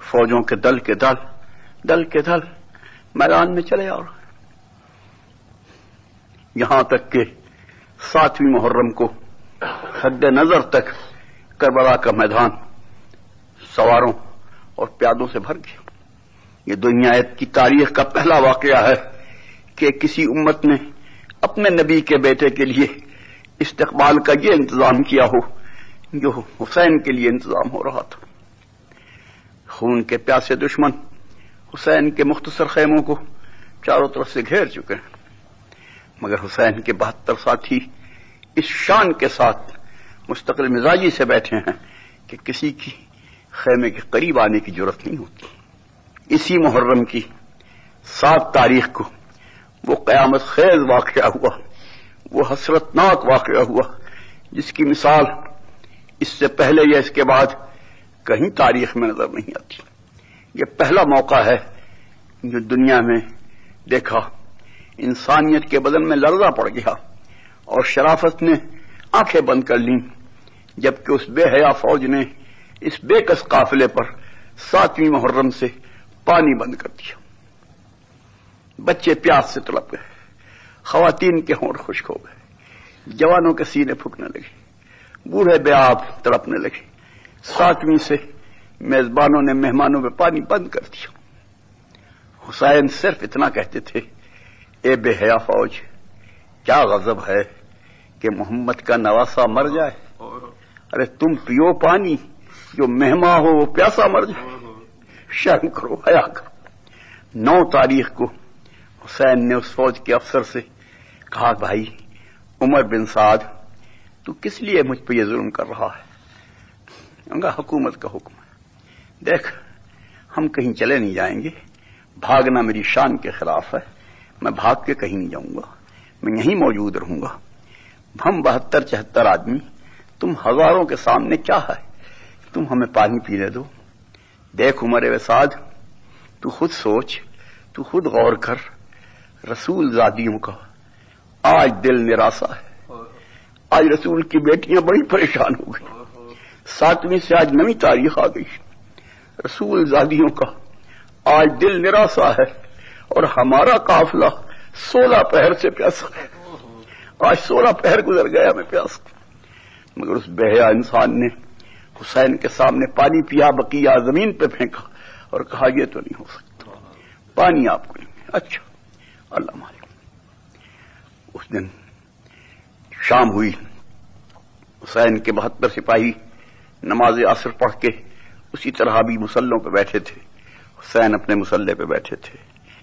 فوجوں کے دل کے دل میدان میں چلے آ رہے، یہاں تک کہ 7ویں محرم کو حد نظر تک کربلا کا میدان سواروں اور پیادوں سے بھر گیا۔ یہ دنیا کی تاریخ کا پہلا واقعہ ہے کہ کسی امت نے اپنے نبی کے بیٹے کے لیے استقبال کا یہ انتظام کیا ہو جو حسین کے لیے انتظام ہو رہا تھا۔ خون کے پیاسے دشمن حسین کے مختصر خیموں کو چاروں طرف سے گھیر چکے ہیں، مگر حسین کے 72 ساتھی اس شان کے ساتھ مستقل مزاجی سے بیٹھے ہیں کہ کسی کی خیمے کے قریب آنے کی جرات نہیں ہوتی۔ اسی محرم کی 7 تاریخ کو وہ قیامت خیز واقعہ ہوا، وہ حسرتناک واقعہ ہوا جس کی مثال اس سے پہلے یا اس کے بعد کہیں تاریخ میں نظر نہیں آتی۔ یہ پہلا موقع ہے جو دنیا میں دیکھا، انسانیت کے بدن میں لرزہ پڑ گیا اور شرافت نے آنکھیں بند کر لیں جبکہ اس بے حیا فوج نے اس بے کس قافلے پر 7ویں محرم سے پانی بند کر دیا۔ بچے پیاس سے تڑپ گئے، خواتین کے ہونٹ خشک ہو گئے، جوانوں کے سینے پھکنے لگے، بوڑھے بے آب تڑپنے لگے۔ 7ویں سے میزبانوں نے مہمانوں پہ پانی بند کر دیا۔ حسین صرف اتنا کہتے تھے، اے بے حیا فوج، کیا غضب ہے کہ محمد کا نواسا مر جائے، ارے تم پیو پانی، جو مہمان ہو وہ پیاسا مر جائے، شرم کرو، حیا کرو۔ 9 تاریخ کو حسین نے اس فوج کے افسر سے کہا، بھائی عمر بن سعد، تو کس لیے مجھ پہ یہ ظلم کر رہا ہے؟ انہوں نے کہا حکومت کا حکم ہے، دیکھ ہم کہیں چلے نہیں جائیں گے، بھاگنا میری شان کے خلاف ہے، میں بھاگ کے کہیں نہیں جاؤں گا، میں یہیں موجود رہوں گا۔ ہم 72-74 آدمی، تم ہزاروں کے سامنے کیا ہے، تم ہمیں پانی پینے دو۔ دیکھ عمر وسعد، تو خود سوچ، تو خود غور کر، رسول زادیوں کا آج دل نراسا ہے، آج رسول کی بیٹیاں بڑی پریشان ہو گئی۔ 7ویں سے آج 9ویں تاریخ آ گئی، رسول زادیوں کا آج دل نراسا ہے اور ہمارا قافلہ 16 پہر سے پیاسا ہے، آج 16 پہر گزر گیا میں پیاس۔ مگر اس بے حیا انسان نے حسین کے سامنے پانی پیا، بقیہ زمین پہ پھینکا اور کہا یہ تو نہیں ہو سکتا، پانی آپ کو نہیں۔ اچھا اللہ مالک۔ اس دن شام ہوئی، حسین کے 72 سپاہی نماز عصر پڑھ کے اسی طرح بھی مسلوں پہ بیٹھے تھے، حسین اپنے مسلح پہ بیٹھے تھے،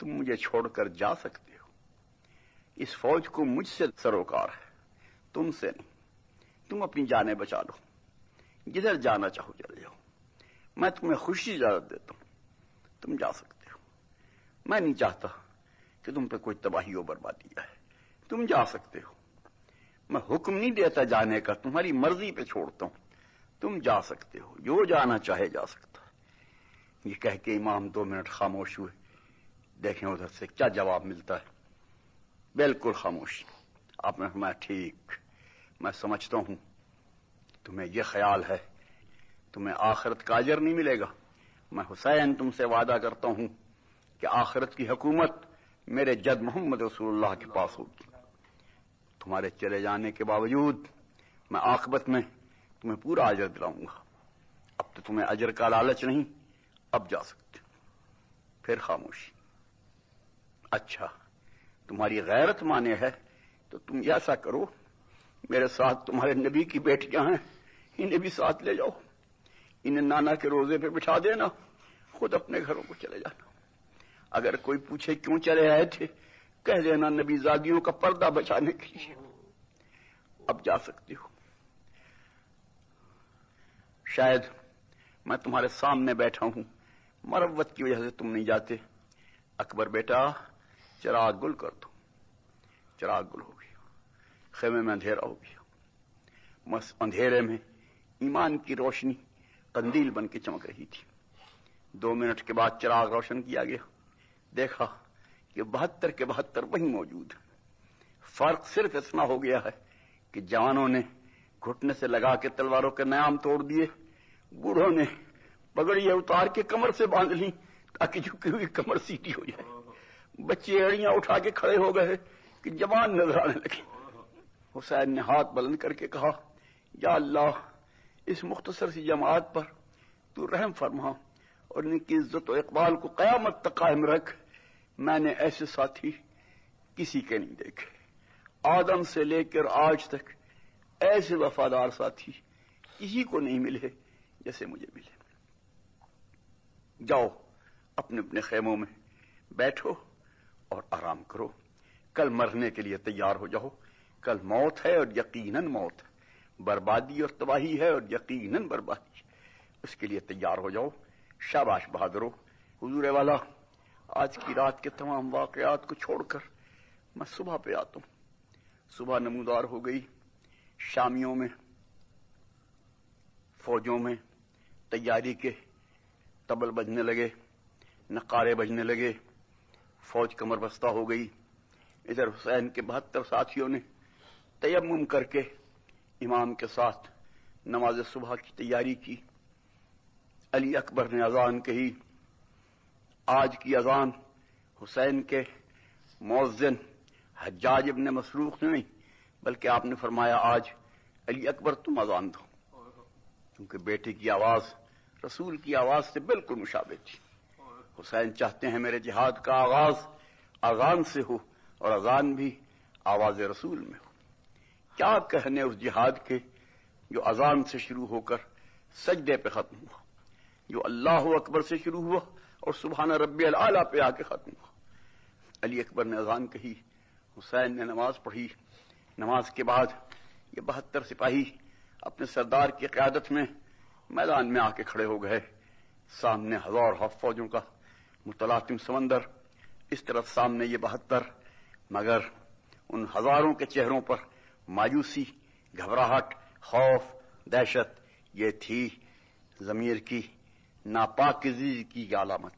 تم مجھے چھوڑ کر جا سکتے ہو؟ اس فوج کو مجھ سے سروکار ہے، تم سے نہیں۔ تم اپنی جانیں بچا لو، جدھر جانا چاہو چلے جاؤ، میں تمہیں خوشی اجازت دیتا ہوں، تم جا سکتے ہو۔ میں نہیں چاہتا کہ تم پہ کوئی تباہی و بربادی آئے، تم جا سکتے ہو۔ میں حکم نہیں دیتا جانے کا، تمہاری مرضی پہ چھوڑتا ہوں، تم جا سکتے ہو، جو جانا چاہے جا سکتا ہے۔ یہ کہہ کے امام 2 منٹ خاموش ہوئے، دیکھیں ادھر سے کیا جواب ملتا ہے۔ بالکل خاموشی۔ آپ نے فرمایا ٹھیک، میں سمجھتا ہوں تمہیں یہ خیال ہے تمہیں آخرت کا اجر نہیں ملے گا۔ میں حسین تم سے وعدہ کرتا ہوں کہ آخرت کی حکومت میرے جد محمد رسول اللہ کے پاس ہوگی۔ تمہارے چلے جانے کے باوجود میں عاقبت میں تمہیں پورا اجر دلاؤں گا۔ اب تو تمہیں اجر کا لالچ نہیں، اب جا سکتے۔ پھر خاموشی۔ اچھا، تمہاری غیرت مانے ہے تو تم ایسا کرو، میرے ساتھ تمہارے نبی کی بیٹیاں ہیں، انہیں بھی ساتھ لے جاؤ، انہیں نانا کے روزے پہ بٹھا دینا، خود اپنے گھروں کو چلے جانا۔ اگر کوئی پوچھے کیوں چلے آئے تھے، کہہ دینا نبی زادیوں کا پردہ بچانے کے لیے۔ اب جا سکتی ہو۔ شاید میں تمہارے سامنے بیٹھا ہوں، مروت کی وجہ سے تم نہیں جاتے۔ اکبر بیٹا، چراغ گل کر دو۔ چراغ گل ہو گیا، خیمے میں اندھیرا ہو گیا۔ بس اندھیرے میں ایمان کی روشنی قندیل بن کے چمک رہی تھی۔ 2 منٹ کے بعد چراغ روشن کیا گیا، دیکھا کہ 72 کے 72 وہیں موجود ہیں۔ فرق صرف اتنا ہو گیا ہے کہ جوانوں نے گھٹنے سے لگا کے تلواروں کے نیام توڑ دیے، بوڑھوں نے پگڑیاں اتار کے کمر سے باندھ لی تاکہ جھکی ہوئی کمر سیدھی ہو جائے۔ بچے اڑیاں اٹھا کے کھڑے ہو گئے کہ جوان نظر آنے لگے۔ حسین نے ہاتھ بلند کر کے کہا، یا اللہ، اس مختصر سی جماعت پر تو رحم فرما اور ان کی عزت و اقبال کو قیامت تک قائم رکھ۔ میں نے ایسے ساتھی کسی کے نہیں دیکھے، آدم سے لے کر آج تک ایسے وفادار ساتھی کسی کو نہیں ملے جیسے مجھے ملے۔ جاؤ اپنے اپنے خیموں میں بیٹھو اور آرام کرو، کل مرنے کے لیے تیار ہو جاؤ۔ کل موت ہے اور یقیناً موت ہے، بربادی اور تباہی ہے اور یقیناً بربادی ہے، اس کے لیے تیار ہو جاؤ۔ شاباش بہادرو۔ حضور والا، آج کی رات کے تمام واقعات کو چھوڑ کر میں صبح پہ آتا ہوں۔ صبح نمودار ہو گئی، شامیوں میں، فوجوں میں تیاری کے طبل بجنے لگے، نقارے بجنے لگے، فوج کمر بستہ ہو گئی۔ ادھر حسین کے 72 ساتھیوں نے تیمم کر کے امام کے ساتھ نماز صبح کی تیاری کی۔ علی اکبر نے اذان کہی۔ آج کی اذان حسین کے مؤذن حجاج ابن مسروق نے نہیں، بلکہ آپ نے فرمایا آج علی اکبر تم اذان دو، کیونکہ بیٹے کی آواز رسول کی آواز سے بالکل مشابہ تھی۔ حسین چاہتے ہیں میرے جہاد کا آغاز اذان سے ہو اور اذان بھی آواز رسول میں ہو۔ کیا کہنے اس جہاد کے جو اذان سے شروع ہو کر سجدے پہ ختم ہوا، جو اللہ اکبر سے شروع ہوا اور سبحان ربی الاعلیٰ پہ آ کے ختم ہوا۔ علی اکبر نے اذان کہی، حسین نے نماز پڑھی۔ نماز کے بعد یہ 72 سپاہی اپنے سردار کی قیادت میں میدان میں آ کے کھڑے ہو گئے۔ سامنے ہزار فوجوں کا متلاطم سمندر، اس طرف سامنے یہ 72، مگر ان ہزاروں کے چہروں پر مایوسی، گھبراہٹ، خوف، دہشت، یہ تھی ضمیر کی ناپاکیزگی کی علامت،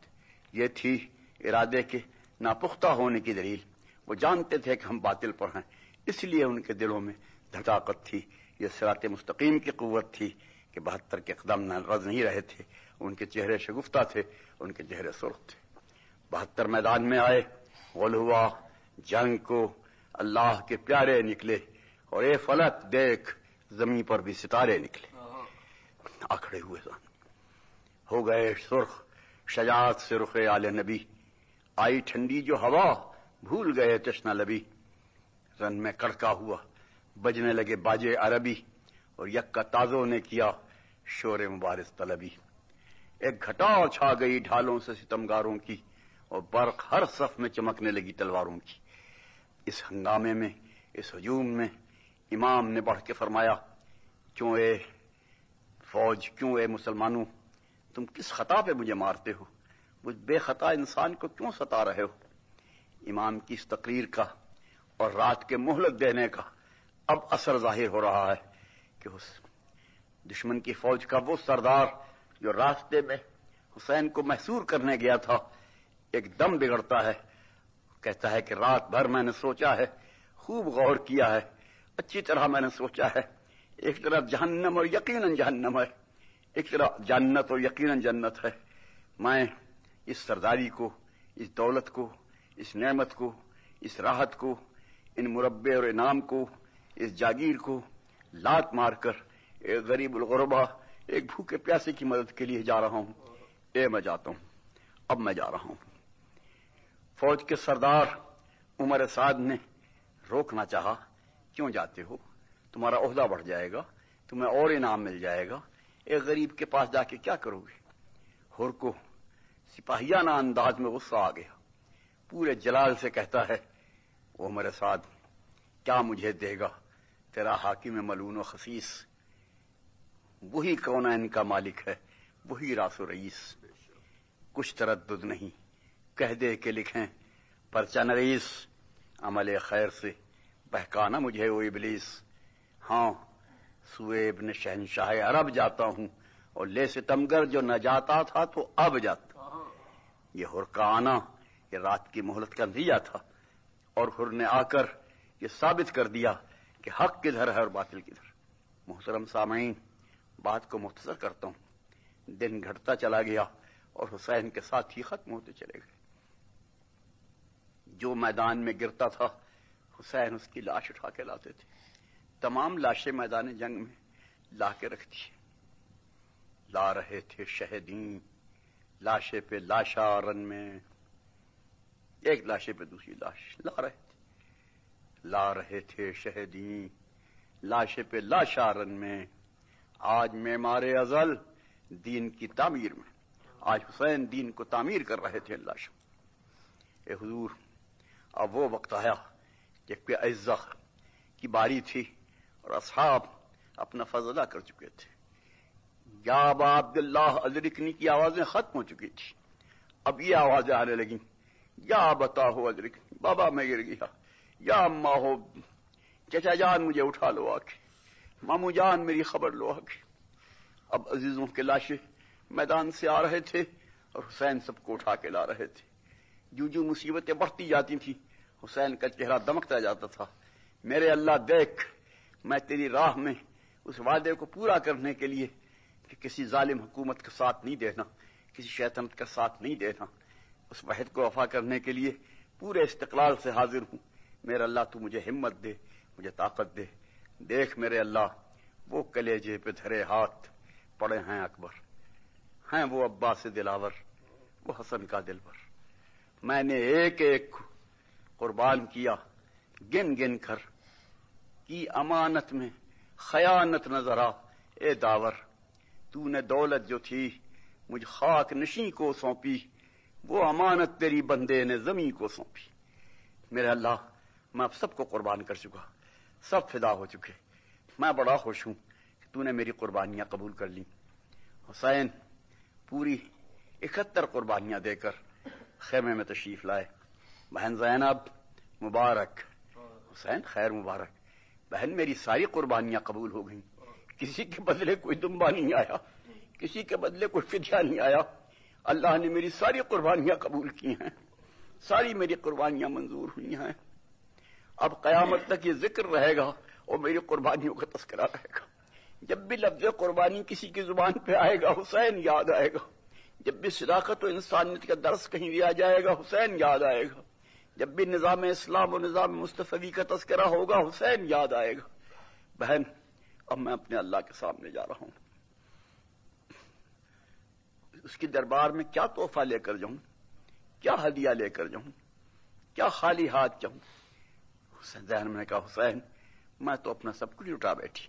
یہ تھی ارادے کے ناپختہ ہونے کی دلیل۔ وہ جانتے تھے کہ ہم باطل پر ہیں، اس لیے ان کے دلوں میں دھڑاکت تھی۔ یہ صراط مستقیم کی قوت تھی کہ 72 کے قدم نلرز نہیں رہے تھے، ان کے چہرے شگفتہ تھے، ان کے چہرے سرخ تھے۔ 72 میدان میں آئے، غل ہوا، جنگ کو اللہ کے پیارے نکلے، اور اے فلک دیکھ زمین پر بھی ستارے نکلے۔ آکھڑے ہوئے ہو گئے سرخ، شجاعت سے رخ آل نبی، آئی ٹھنڈی جو ہوا، بھول گئے تشنہ لبی۔ رن میں کڑکا ہوا، بجنے لگے باجے عربی، اور یکا تازوں نے کیا شور مبارز طلبی۔ ایک گھٹا چھا گئی ڈھالوں سے ستمگاروں کی، اور برق ہر صف میں چمکنے لگی تلواروں کی۔ اس ہنگامے میں، اس ہجوم میں امام نے بڑھ کے فرمایا، کیوں اے فوج، کیوں اے مسلمانوں، تم کس خطا پہ مجھے مارتے ہو؟ مجھ بے خطا انسان کو کیوں ستا رہے ہو؟ امام کی اس تقریر کا اور رات کے مہلت دینے کا اب اثر ظاہر ہو رہا ہے کہ اس دشمن کی فوج کا وہ سردار جو راستے میں حسین کو محصور کرنے گیا تھا ایک دم بگڑتا ہے، کہتا ہے کہ رات بھر میں نے سوچا ہے، خوب غور کیا ہے، اچھی طرح میں نے سوچا ہے، ایک طرف جہنم اور یقیناً جہنم ہے، ایک طرف جنت اور یقیناً جنت ہے۔ میں اس سرداری کو، اس دولت کو، اس نعمت کو، اس راحت کو، ان مربے اور انعام کو، اس جاگیر کو لات مار کر ایک غریب الغربا، ایک بھوکے پیاسے کی مدد کے لیے جا رہا ہوں۔ میں جاتا ہوں، اب میں جا رہا ہوں۔ فوج کے سردار عمر سعد نے روکنا چاہا، کیوں جاتے ہو؟ تمہارا عہدہ بڑھ جائے گا، تمہیں اور انعام مل جائے گا، ایک غریب کے پاس جا کے کیا کرو گے؟ ہر کو سپاہیانہ انداز میں غصہ آ گیا، پورے جلال سے کہتا ہے، عمر سعد کیا مجھے دے گا تیرا حاکم ملعون و خسیس؟ وہی کونین کا مالک ہے، وہی راس و رئیس۔ کچھ تردد نہیں، کہہ دے کہ لکھیں پرچہ نویس، عمل خیر سے بہکانا مجھے وہ ابلیس۔ ہاں سوئے ابن شہنشاہ عرب جاتا ہوں، اور لے ستمگر جو نہ جاتا تھا تو اب جاتا۔ یہ ہر کا آنا یہ رات کی مہلت کا نتیجہ تھا، اور ہر نے آ کر یہ ثابت کر دیا کہ حق کدھر ہے اور باطل کدھر۔ محترم سامعین، بات کو مختصر کرتا ہوں۔ دن گھٹتا چلا گیا اور حسین کے ساتھ ہی ختم ہوتے چلے گئے۔ جو میدان میں گرتا تھا حسین اس کی لاش اٹھا کے لاتے تھے۔ تمام لاشیں میدان جنگ میں لا کے رکھ دی، لا رہے تھے شہیدین لاشے پہ لاشا رن میں، ایک لاشے پہ دوسری لاش لا رہے تھے شہیدین لاشے پہ لاشا رن میں۔ آج معمار ازل دین کی تعمیر میں، آج حسین دین کو تعمیر کر رہے تھے لاشوں۔ اے حضور، اب وہ وقت آیا جب کہ اعزا کی باری تھی اور اصحاب اپنا فرض ادا کر چکے تھے۔ یا ابا عبداللہ ادرکنی کی آوازیں ختم ہو چکی تھی، اب یہ آوازیں آنے لگیں، یا بتا ہو ادرکنی، بابا میں گر گیا، یا اماں ہو چچا جان مجھے اٹھا لو آ کے، مامو جان میری خبر لو آ کے۔ اب عزیزوں کے لاشیں میدان سے آ رہے تھے اور حسین سب کو اٹھا کے لا رہے تھے۔ جو مصیبتیں بڑھتی جاتی تھیں حسین کا چہرہ دمکتا جاتا تھا۔ میرے اللہ دیکھ، میں تیری راہ میں اس وعدے کو پورا کرنے کے لیے کہ کسی ظالم حکومت کا ساتھ نہیں دینا، کسی شیطنت کا ساتھ نہیں دینا، اس وحد کو وفا کرنے کے لیے پورے استقلال سے حاضر ہوں۔ میرے اللہ تو مجھے ہمت دے، مجھے طاقت دے۔ دیکھ میرے اللہ، وہ کلیجے پہ دھرے ہاتھ پڑے ہیں اکبر، ہیں وہ عباس دلاور، وہ حسن کا دل بر۔ میں نے ایک ایک کو قربان کیا گن گن کر، کی امانت میں خیانت نظر آ اے داور۔ تو نے دولت جو تھی مجھ خاک نشیں کو سونپی، وہ امانت تیری بندے نے زمیں کو سونپی۔ میرے اللہ، میں اب سب کو قربان کر چکا، سب فدا ہو چکے۔ میں بڑا خوش ہوں کہ تو نے میری قربانیاں قبول کر لیں۔ حسین پوری 71 قربانیاں دے کر خیمے میں تشریف لائے۔ بہن زینب مبارک، حسین خیر مبارک، بہن میری ساری قربانیاں قبول ہو گئیں، کسی کے بدلے کوئی دمبا نہیں آیا، کسی کے بدلے کوئی فدیہ نہیں آیا۔ اللہ نے میری ساری قربانیاں قبول کی ہیں، ساری میری قربانیاں منظور ہوئی ہیں۔ اب قیامت تک یہ ذکر رہے گا اور میری قربانیوں کا تذکرہ رہے گا۔ جب بھی لفظ قربانی کسی کی زبان پہ آئے گا حسین یاد آئے گا، جب بھی صداقت و انسانیت کا درس کہیں دیا جائے گا حسین یاد آئے گا، جب بھی نظام اسلام و نظام مصطفی کا تذکرہ ہوگا حسین یاد آئے گا۔ بہن، اب میں اپنے اللہ کے سامنے جا رہا ہوں، اس کی دربار میں کیا تحفہ لے کر جاؤں، کیا ہدیہ لے کر جاؤں، کیا خالی ہاتھ جاؤں؟ حسین ذہن میں کہا، حسین میں تو اپنا سب کچھ لٹا بیٹھی،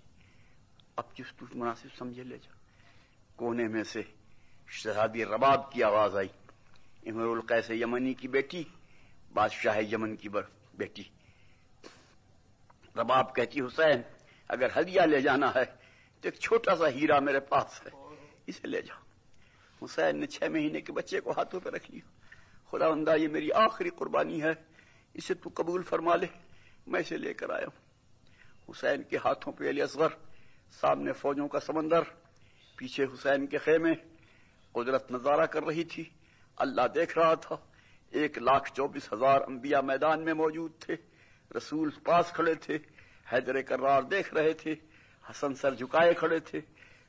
اب جس تو مناسب سمجھے لے جا۔ کونے میں سے شہزادی رباب کی آواز آئی، امر القیس یمنی کی بیٹی بادشاہ یمن کی بیٹی رباب کہتی حسین اگر ہدیہ لے جانا ہے تو ایک چھوٹا سا ہیرا میرے پاس ہے، اسے لے جاؤ۔ حسین نے 6 مہینے کے بچے کو ہاتھوں پہ رکھ لیا، خداوندا یہ میری آخری قربانی ہے، اسے تو قبول فرما لے، میں اسے لے کر آیا ہوں۔ حسین کے ہاتھوں پہ علی اصغر، سامنے فوجوں کا سمندر، پیچھے حسین کے خیمے، قدرت نظارہ کر رہی تھی، اللہ دیکھ رہا تھا۔ 1,24,000 انبیاء میدان میں موجود تھے، رسول پاس کھڑے تھے، حیدر کرار دیکھ رہے تھے، حسن سر جھکائے کھڑے تھے،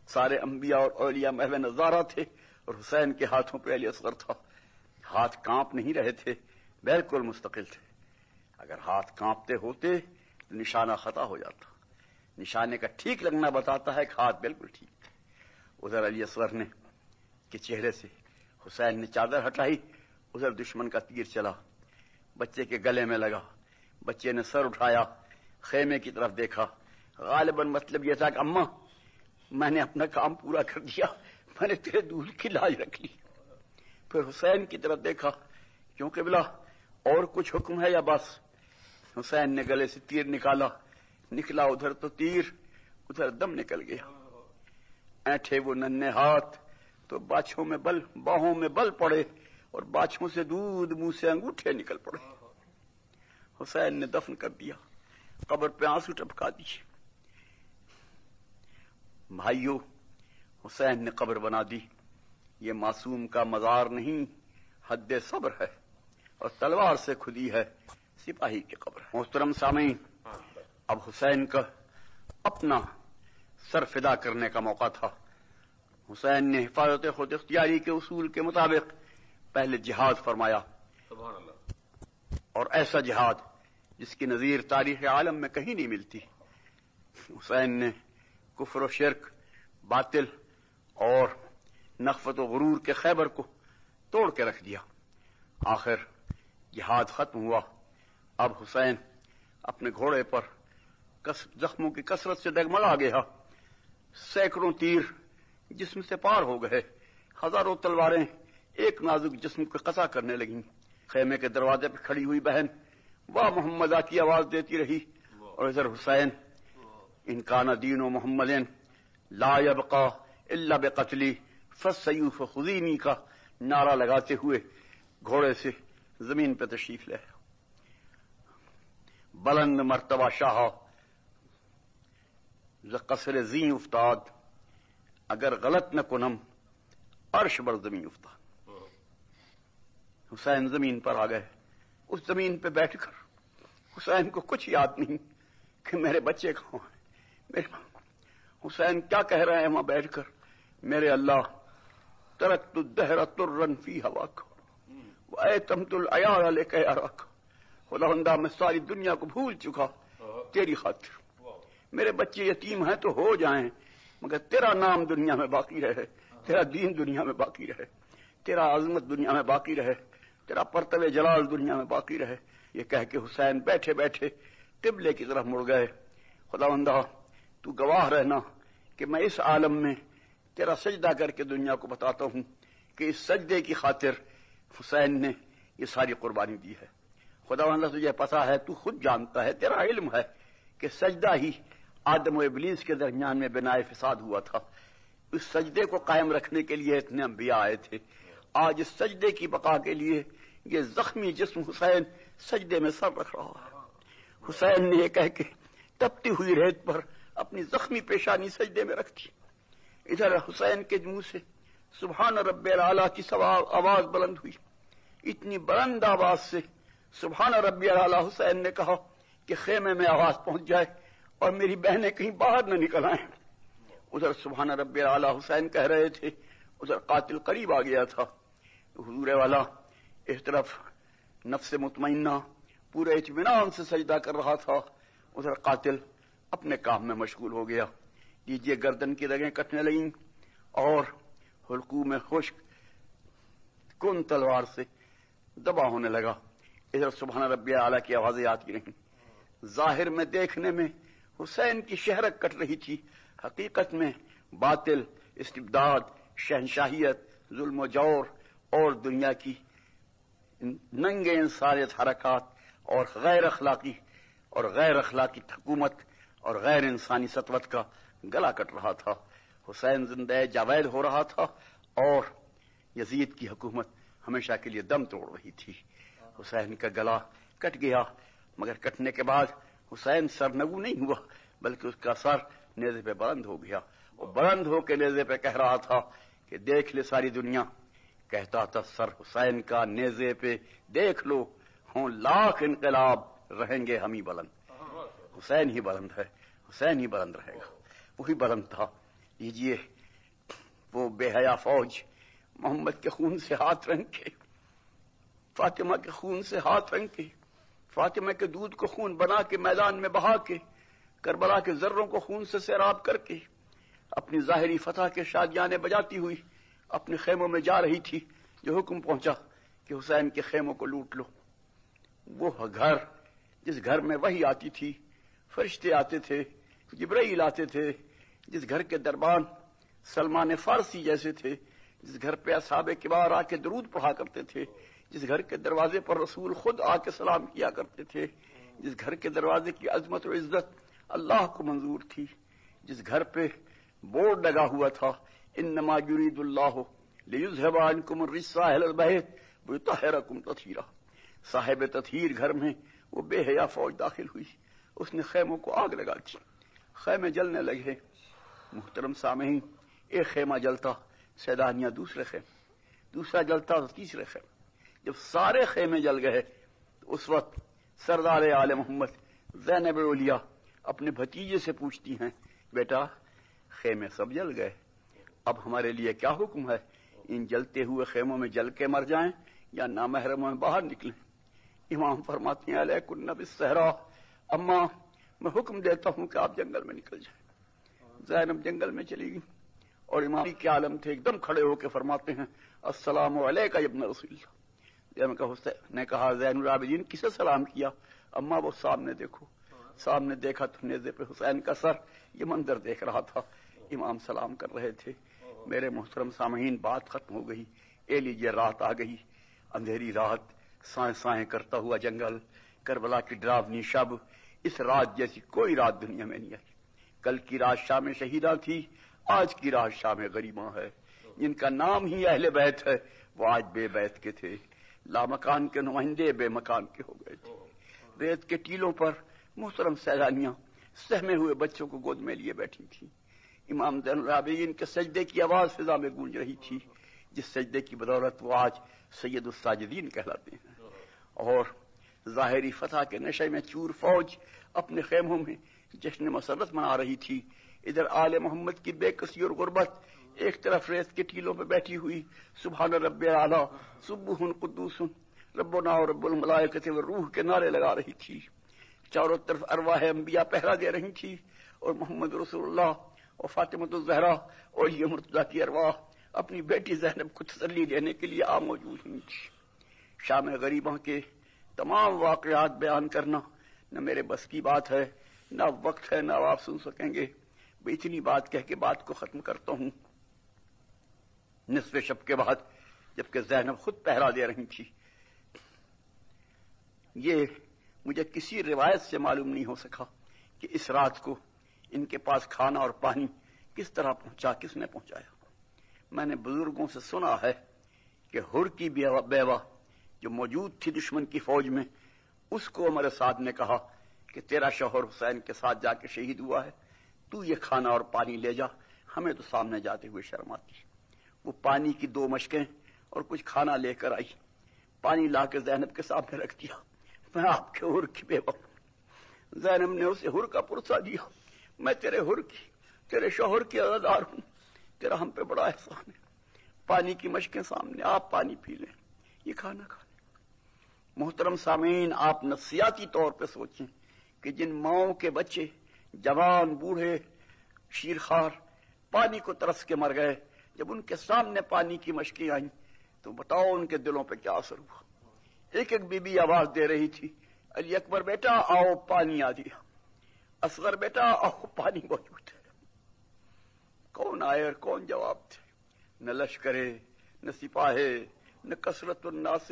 سارے انبیاء اور اولیاء محو نظارہ تھے، اور حسین کے ہاتھوں پہ علی اصغر تھا۔ ہاتھ کانپ نہیں رہے تھے، بالکل مستقل تھے۔ اگر ہاتھ کانپتے ہوتے تو نشانہ خطا ہو جاتا، نشانے کا ٹھیک لگنا بتاتا ہے کہ ہاتھ بالکل ٹھیک تھے۔ ادھر علی اصغر نے کے چہرے سے حسین نے چادر ہٹائی، ادھر دشمن کا تیر چلا، بچے کے گلے میں لگا، بچے نے سر اٹھایا، خیمے کی طرف دیکھا، غالباً مطلب یہ تھا کہ اماں میں نے اپنا کام پورا کر دیا، میں نے تیرے دودھ کی لاج رکھ لی۔ پھر حسین کی طرف دیکھا، کیوں قبلہ اور کچھ حکم ہے یا بس؟ حسین نے گلے سے تیر نکلا ادھر تو تیر، ادھر دم نکل گیا۔ اینٹھے وہ ننھے ہاتھ تو باچھوں میں باہوں میں بل پڑے، اور باچھوں سے دودھ، منہ سے انگوٹھے نکل پڑے۔ حسین نے دفن کر دیا، قبر پہ آنسو ٹپکا دیے۔ بھائیو، حسین نے قبر بنا دی، یہ معصوم کا مزار نہیں، حد صبر ہے، اور تلوار سے کھدی ہے سپاہی کی قبر ہے۔ محترم سامعین، اب حسین کا اپنا سر فدا کرنے کا موقع تھا۔ حسین نے حفاظت خود اختیاری کے اصول کے مطابق پہلے جہاد فرمایا، سبحان اللہ، اور ایسا جہاد جس کی نظیر تاریخ عالم میں کہیں نہیں ملتی۔ حسین نے کفر و شرک، باطل اور نخوت و غرور کے خیبر کو توڑ کے رکھ دیا۔ آخر جہاد ختم ہوا، اب حسین اپنے گھوڑے پر زخموں کی کثرت سے ڈگمگا گیا، سینکڑوں تیر جسم سے پار ہو گئے، ہزاروں تلواریں ایک نازک جسم کو قطع کرنے لگیں۔ خیمے کے دروازے پہ کھڑی ہوئی بہن واہ محمدہ کی آواز دیتی رہی، اور ادھر حسین ان کان دین و محمد لا یبقى الا بقتلی فالسیوف خذینی کا نعرہ لگاتے ہوئے گھوڑے سے زمین پہ تشریف لے۔ بلند مرتبہ شاہ ز قصر زیں افتاد، اگر غلط نہ کنم عرش بر زمین افتاد۔ حسین زمین پر آ گئے، اس زمین پہ بیٹھ کر حسین کو کچھ یاد نہیں کہ میرے بچے کہاں ہیں۔ حسین کیا کہہ رہے ہیں وہاں بیٹھ کر؟ میرے اللہ، ترکت الدہر طرا فی ہواک وایتمت العیار لک اراک۔ خداوندا میں ساری دنیا کو بھول چکا تیری خاطر، میرے بچے یتیم ہیں تو ہو جائیں، مگر تیرا نام دنیا میں باقی رہے، تیرا دین دنیا میں باقی رہے، تیرا عظمت دنیا میں باقی رہے، تیرا پرتو جلال دنیا میں باقی رہے۔ یہ کہہ کے حسین بیٹھے بیٹھے قبلے کی طرف مڑ گئے۔ خداوندا تو گواہ رہنا کہ میں اس عالم میں تیرا سجدہ کر کے دنیا کو بتاتا ہوں کہ اس سجدے کی خاطر حسین نے یہ ساری قربانی دی ہے۔ خداوندا تجھے پتا ہے، تو خود جانتا ہے، تیرا علم ہے کہ سجدہ ہی آدم و ابلیس کے درمیان میں بنائے فساد ہوا تھا۔ اس سجدے کو قائم رکھنے کے لیے اتنے انبیاء آئے تھے، آج اس سجدے کی بقا کے لیے یہ زخمی جسم حسین سجدے میں سر رکھ رہا ہے۔ حسین نے یہ کہہ کے تپتی ہوئی ریت پر اپنی زخمی پیشانی سجدے میں رکھ دی۔ ادھر حسین کے منہ سے سبحان رب الاعلیٰ کی آواز بلند ہوئی، اتنی بلند آواز سے سبحان رب الاعلیٰ حسین نے کہا کہ خیمے میں آواز پہنچ جائے اور میری بہنیں کہیں باہر نہ نکل آئیں۔ ادھر سبحان رب الاعلیٰ حسین کہہ رہے تھے، ادھر قاتل قریب آ گیا تھا۔ حضور والا ایک طرف نفس مطمئنہ پورے اطمینان سے سجدہ کر رہا تھا، ادھر قاتل اپنے کام میں مشغول ہو گیا۔ دیجیے گردن کی رگیں کٹنے لگیں اور حلقوم خشک کن تلوار سے دبا ہونے لگا۔ ادھر سبحان ربی اعلیٰ کی آوازیں آتی رہیں۔ ظاہر میں دیکھنے میں حسین کی شہرت کٹ رہی تھی، حقیقت میں باطل، استبداد، شہنشاہیت، ظلم و جور اور دنیا کی ننگے انسانیت حرکات اور غیر اخلاقی حکومت اور غیر انسانی سطوت کا گلا کٹ رہا تھا۔ حسین زندہ جاوید ہو رہا تھا اور یزید کی حکومت ہمیشہ کے لیے دم توڑ رہی تھی۔ حسین کا گلا کٹ گیا، مگر کٹنے کے بعد حسین سرنگو نہیں ہوا، بلکہ اس کا سر نیزے پہ بلند ہو گیا۔ وہ بلند ہو کے نیزے پہ کہہ رہا تھا کہ دیکھ لے ساری دنیا، کہتا تھا سر حسین کا نیزے پہ دیکھ لو، ہوں لاکھ انقلاب رہیں گے ہم ہی بلند۔ حسین ہی بلند ہے، حسین ہی بلند رہے گا، وہی بلند تھا۔ لیجیے وہ بے حیا فوج محمد کے خون سے ہاتھ رنگ کے، فاطمہ کے خون سے ہاتھ رنگ کے، فاطمہ کے دودھ کو خون بنا کے میدان میں بہا کے، کربلا کے ذروں کو خون سے سیراب کر کے، اپنی ظاہری فتح کے شادیانے بجاتی ہوئی اپنے خیموں میں جا رہی تھی، جو حکم پہنچا کہ حسین کے خیموں کو لوٹ لو۔ وہ گھر جس گھر میں وحی آتی تھی، فرشتے آتے تھے، جبرائیل آتے تھے، جس گھر کے دربان سلمان فارسی جیسے تھے، جس گھر پہ اصحاب کبار آ کے درود پڑھا کرتے تھے، جس گھر کے دروازے پر رسول خود آ کے سلام کیا کرتے تھے، جس گھر کے دروازے کی عظمت و عزت اللہ کو منظور تھی، جس گھر پہ بورڈ لگا ہوا تھا انما یرید اللہ لیذھب عنکم الرجس اہل البیت ویطہرکم تطہیرا، صاحب تطہیر گھر میں وہ بے حیا فوج داخل ہوئی، اس نے خیموں کو آگ لگا دی، خیمے جلنے لگے۔ محترم سامعین، ایک خیمہ جلتا، سیدانیہ دوسرے خیمے، دوسرا جلتا تو تیسرے خیمے، جب سارے خیمے جل گئے تو اس وقت سردار آل محمد زینب اولیاء اپنے بھتیجے سے پوچھتی ہیں، بیٹا خیمے سب جل گئے، اب ہمارے لیے کیا حکم ہے؟ ان جلتے ہوئے خیموں میں جل کے مر جائیں یا نامحرموں میں باہر نکلیں؟ امام فرماتے ہیں علیکن بالصحرا، اما میں حکم دیتا ہوں کہ آپ جنگل میں نکل جائیں۔ زینب جنگل میں چلی گئی اور امام کے عالم تھے، ایک دم کھڑے ہو کے فرماتے ہیں السلام علیکہ یا ابن رسول اللہ۔ حسین نے کہا زین العابدین کسے سلام کیا؟ اما وہ سامنے دیکھو۔ سامنے دیکھا تو نیزے پہ حسین کا سر، یہ منظر دیکھ رہا تھا، امام سلام کر رہے تھے۔ میرے محترم سامعین، بات ختم ہو گئی، اے لیجیے رات آ گئی، اندھیری رات، سائیں سائیں کرتا ہوا جنگل، کربلا کی ڈراونی شب، اس رات جیسی کوئی رات دنیا میں نہیں آئی۔ کل کی رات شام شہیدہ تھی، آج کی رات شام غریباں ہے، جن کا نام ہی اہل بیت ہے وہ آج بے بیت کے تھے، لامکان کے نمائندے بے مکان کے ہو گئے تھے۔ ریت کے ٹیلوں پر محترم سیلانیاں سہمے ہوئے بچوں کو گود میں لیے بیٹھی تھی، امام زین العابدین کے سجدے کی آواز فضا میں گونج رہی تھی، جس سجدے کی بدولت وہ آج سید الساجدین کہلاتے ہیں۔ اور ظاہری فتح کے نشے میں چور فوج اپنے خیموں میں جشن مسرت منا رہی تھی، ادھر آل محمد کی بے کسی اور غربت ایک طرف ریت کے ٹیلوں پہ بیٹھی ہوئی سبحان رب اعلیٰ سبح قدوس ربنا و رب الملائکۃ والروح کے نعرے لگا رہی تھی، چاروں طرف ارواح انبیاء پہرا دے رہی تھی، اور محمد رسول اللہ اور فاطمۃ الزہرا اور یہ مرتضیٰ کی ارواح اپنی بیٹی زینب کو تسلی دینے کے لیے موجود ہوئی تھی۔ شام غریباں کے تمام واقعات بیان کرنا نہ میرے بس کی بات ہے، نہ وقت ہے، نہ آپ سن سکیں گے، میں اتنی بات کہہ کے بات کو ختم کرتا ہوں۔ نصف شب کے بعد جبکہ زینب خود پہرا دے رہی تھی، یہ مجھے کسی روایت سے معلوم نہیں ہو سکا کہ اس رات کو ان کے پاس کھانا اور پانی کس طرح پہنچا، کس نے پہنچایا۔ میں نے بزرگوں سے سنا ہے کہ ہر کی بیوہ جو موجود تھی دشمن کی فوج میں، اس کو عمر سعد نے کہا کہ تیرا شوہر حسین کے ساتھ جا کے شہید ہوا ہے، تو یہ کھانا اور پانی لے جا، ہمیں تو سامنے جاتے ہوئے شرم آتی۔ وہ پانی کی 2 مشکیں اور کچھ کھانا لے کر آئی، پانی لا کے زینب کے سامنے رکھ دیا، میں آپ کے ہر کی بیوہ ہوں۔ زینب نے اسے ہر کا پرسہ دیا، میں تیرے ہر کی، تیرے شوہر کی عزادار ہوں، تیرا ہم پہ بڑا احسان ہے۔ پانی کی مشکیں سامنے، آپ پانی پی لیں، یہ کھانا کھا لیں۔ محترم سامعین، آپ نفسیاتی طور پہ سوچیں کہ جن ماؤں کے بچے جوان بوڑھے شیرخوار پانی کو ترس کے مر گئے، جب ان کے سامنے پانی کی مشکیں آئیں تو بتاؤ ان کے دلوں پہ کیا اثر ہوا۔ ایک ایک بی بی آواز دے رہی تھی، علی اکبر بیٹا آؤ پانی آ دیا، اصغر بیٹا آؤ پانی موجود ہے۔ کون آئے اور کون جواب تھے؟ نہ لشکرے، نہ سپاہے، نہ کثرت الناس،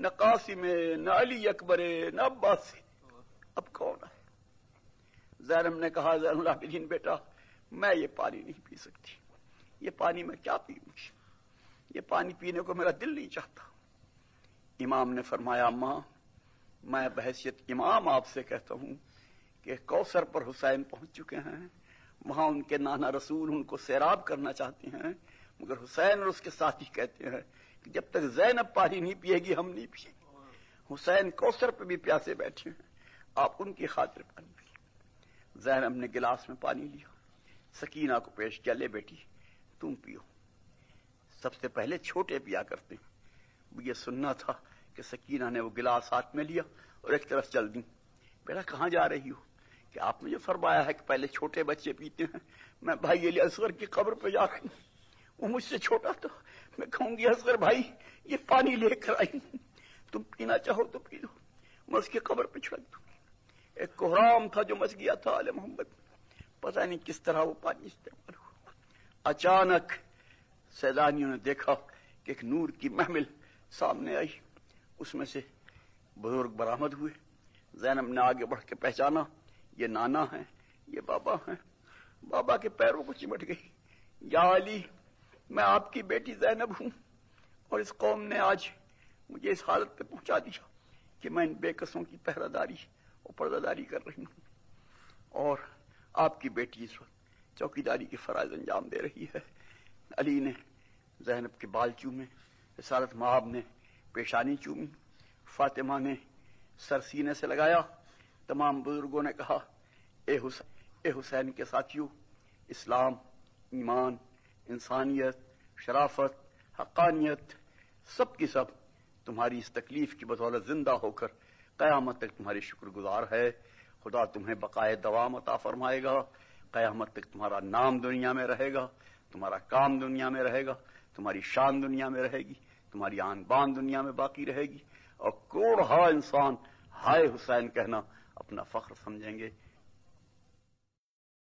نہ قاسم ہے، نہ علی اکبر ہے، نہ عباس ہے، اب کون ہے؟ زینب نے کہا زین العابدین بیٹا میں یہ پانی نہیں پی سکتی، یہ پانی میں کیا پیوں گی، یہ پانی پینے کو میرا دل نہیں چاہتا۔ امام نے فرمایا اماں میں بحیثیت امام آپ سے کہتا ہوں کہ کوثر پر حسین پہنچ چکے ہیں، وہاں ان کے نانا رسول ان کو سیراب کرنا چاہتے ہیں، مگر حسین اور اس کے ساتھی کہتے ہیں کہ جب تک زینب پانی نہیں پیے گی ہم نہیں پیے گے۔ حسین کوثر پہ بھی پیاسے بیٹھے ہیں، آپ ان کی خاطر پانی پیے۔ زینب نے گلاس میں پانی لیا، سکینہ کو پیش کیا، لے بیٹی تم پیو۔ سب سے پہلے چھوٹے پیا کرتے ہیں، یہ سننا تھا کہ سکینہ نے وہ گلاس ہاتھ میں لیا اور ایک طرف چل دی۔ بیٹا کہاں جا رہی ہو؟ کہ آپ نے جو فرمایا ہے کہ پہلے چھوٹے بچے پیتے ہیں، میں بھائی علی اصغر کی قبر پہ جا رہی ہوں، وہ مجھ سے چھوٹا تھا، میں کہوں گی اصغر بھائی یہ پانی لے کر آئی ہوں، تم پینا چاہو تو پی لو، میں اس کی قبر پہ چھڑک دوں گی۔ ایک کوہرام تھا جو مچ گیا تھا آل محمد، پتہ نہیں کس طرح وہ پانی استعمال ہوا۔ اچانک سیلانیوں نے دیکھا کہ ایک نور کی محمل سامنے آئی، اس میں سے بزرگ برآمد ہوئے۔ زینب نے آگے بڑھ کے پہچانا یہ نانا ہیں، یہ بابا ہیں۔ بابا کے پیروں کو چمٹ گئی، یا علی میں آپ کی بیٹی زینب ہوں، اور اس قوم نے آج مجھے اس حالت پہ پہنچا دیا کہ میں ان بے قصوں کی پہرہ داری اور پردہ داری کر رہی ہوں، اور آپ کی بیٹی اس وقت چوکیداری کے فرائض انجام دے رہی ہے۔ علی نے زینب کے بال چومے، رسالت مآب نے پیشانی چومی، فاطمہ نے سر سینے سے لگایا۔ تمام بزرگوں نے کہا اے حسین کے ساتھیوں، اسلام، ایمان، انسانیت، شرافت، حقانیت سب کی سب تمہاری اس تکلیف کی بدولت زندہ ہو کر قیامت تک تمہاری شکر گزار ہے۔ خدا تمہیں بقائے دوام عطا فرمائے گا، قیامت تک تمہارا نام دنیا میں رہے گا، تمہارا کام دنیا میں رہے گا، تمہاری شان دنیا میں رہے گی، تمہاری آن بان دنیا میں باقی رہے گی، اور کروڑہا انسان ہائے حسین کہنا اپنا فخر سمجھیں گے۔